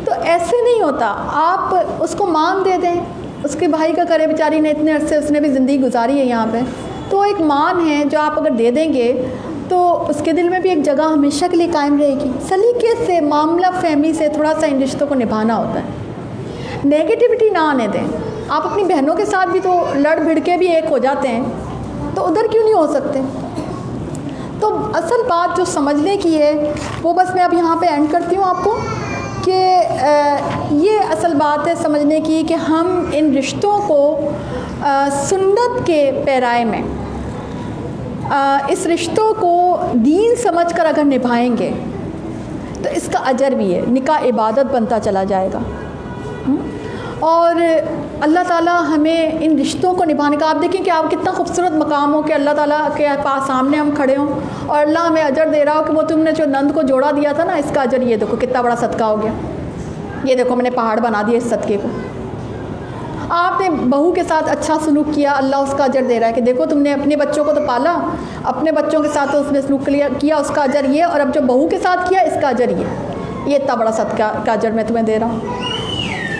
تو ایسے نہیں ہوتا، آپ اس کو مان دے دیں، اس کے بھائی کا کرے، بیچاری نے اتنے عرصے اس نے بھی زندگی گزاری ہے یہاں پہ، تو ایک مان ہے جو آپ اگر دے دیں گے تو اس کے دل میں بھی ایک جگہ ہمیشہ کے لیے قائم رہے گی۔ سلیقے سے، معاملہ فہمی سے تھوڑا سا ان رشتوں کو نبھانا ہوتا ہے، نیگیٹیوٹی نہ آنے دیں۔ آپ اپنی بہنوں کے ساتھ بھی تو لڑ بھڑ کے بھی ایک ہو جاتے ہیں، تو ادھر کیوں نہیں ہو سکتے؟ تو اصل بات جو سمجھنے کی ہے وہ بس میں اب یہاں پہ اینڈ کرتی ہوں آپ کو، کہ یہ اصل بات ہے سمجھنے کی کہ ہم ان رشتوں کو سنت کے پیرائے میں، اس رشتوں کو دین سمجھ کر اگر نبھائیں گے تو اس کا اجر بھی ہے، نکاح عبادت بنتا چلا جائے گا۔ اور اللہ تعالیٰ ہمیں ان رشتوں کو نبھانے کا، آپ دیکھیں کہ آپ کتنا خوبصورت مقام ہو کہ اللہ تعالیٰ کے پاس سامنے ہم کھڑے ہوں اور اللہ ہمیں اجر دے رہا ہو کہ وہ تم نے جو نند کو جوڑا دیا تھا نا، اس کا اجر یہ دیکھو کتنا بڑا صدقہ ہو گیا، یہ دیکھو میں نے پہاڑ بنا دیا اس صدقے کو۔ آپ نے بہو کے ساتھ اچھا سلوک کیا، اللہ اس کا اجر دے رہا ہے کہ دیکھو تم نے اپنے بچوں کو تو پالا، اپنے بچوں کے ساتھ تو اس نے سلوک کیا، اس کا اجر یہ، اور اب جو بہو کے ساتھ کیا اس کا اجر یہ اتنا بڑا صدقہ کا اجر میں تمہیں دے رہا ہوں۔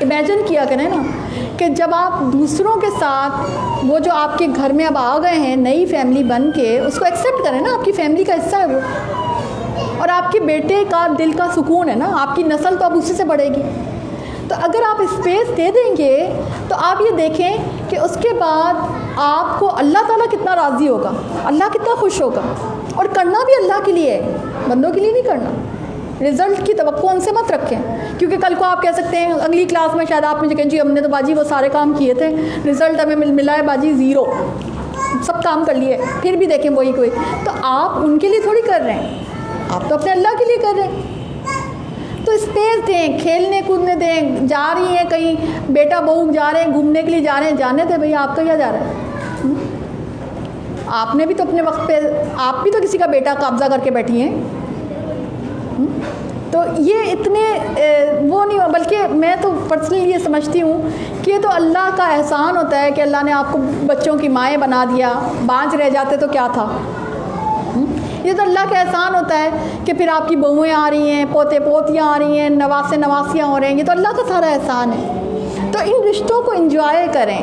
امیجن کیا کریں نا کہ جب آپ دوسروں کے ساتھ، وہ جو آپ کے گھر میں اب آ گئے ہیں نئی فیملی بن کے، اس کو ایکسیپٹ کریں نا، آپ کی فیملی کا حصہ ہے وہ، اور آپ کے بیٹے کا دل کا سکون ہے نا، آپ کی نسل تو اب اسی سے بڑھے گی۔ تو اگر آپ اسپیس دے دیں گے تو آپ یہ دیکھیں کہ اس کے بعد آپ کو اللہ تعالیٰ کتنا راضی ہوگا، اللہ کتنا خوش ہوگا، اور کرنا بھی اللہ کے لیے ہے، بندوں کے لیے نہیں کرنا۔ رزلٹ کی توقع ان سے مت رکھیں، کیونکہ کل کو آپ کہہ سکتے ہیں اگلی کلاس میں شاید آپ مجھے کہیں جی ہم نے تو باجی وہ سارے کام کیے تھے، رزلٹ ہمیں ملا ہے باجی 0، سب کام کر لیے، پھر بھی دیکھیں وہی کوئی۔ تو آپ ان کے لیے تھوڑی کر رہے ہیں، آپ تو اپنے اللہ کے لیے کر رہے ہیں۔ تو اسپیس دیں، کھیلنے کودنے دیں، جا رہی ہیں کہیں بیٹا بہو جا رہے ہیں گھومنے کے لیے جا رہے ہیں، جانے دیں بھئی، آپ کا کیا جا رہا ہے؟ آپ نے بھی تو اپنے وقت پہ، آپ بھی تو کسی کا بیٹا قبضہ کر کے بیٹھی ہیں۔ تو یہ اتنے وہ نہیں، بلکہ میں تو پرسنلی یہ سمجھتی ہوں کہ یہ تو اللہ کا احسان ہوتا ہے کہ اللہ نے آپ کو بچوں کی مائیں بنا دیا، بانجھ رہ جاتے تو کیا تھا۔ یہ تو اللہ کا احسان ہوتا ہے کہ پھر آپ کی بہویں آ رہی ہیں، پوتے پوتیاں آ رہی ہیں، نواسے نواسیاں ہو رہے ہیں، یہ تو اللہ کا سارا احسان ہے۔ تو ان رشتوں کو انجوائے کریں،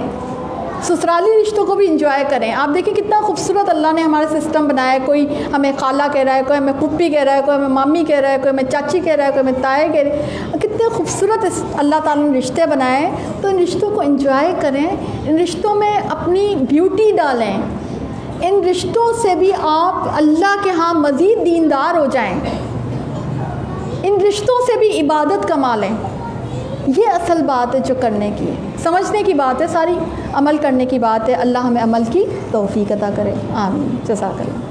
سسرالی رشتوں کو بھی انجوائے کریں۔ آپ دیکھیں کتنا خوبصورت اللہ نے ہمارا سسٹم بنایا ہے، کوئی ہمیں خالہ کہہ رہا ہے، کوئی ہمیں پھپھی کہہ رہا ہے، کوئی ہمیں مامی کہہ رہا ہے، کوئی ہمیں چاچی کہہ رہا ہے، کوئی ہمیں تائے کہہ رہے ہیں، کتنے خوبصورت اللہ تعالیٰ نے رشتے بنائے ہیں۔ تو ان رشتوں کو انجوائے کریں، ان رشتوں میں اپنی بیوٹی ڈالیں، ان رشتوں سے بھی آپ اللہ کے ہاں مزید دیندار ہو جائیں، ان رشتوں سے بھی عبادت کما لیں۔ یہ اصل بات ہے جو کرنے کی ہے، سمجھنے کی بات ہے، ساری عمل کرنے کی بات ہے۔ اللہ ہمیں عمل کی توفیق عطا کرے، آمین، جزاک اللہ۔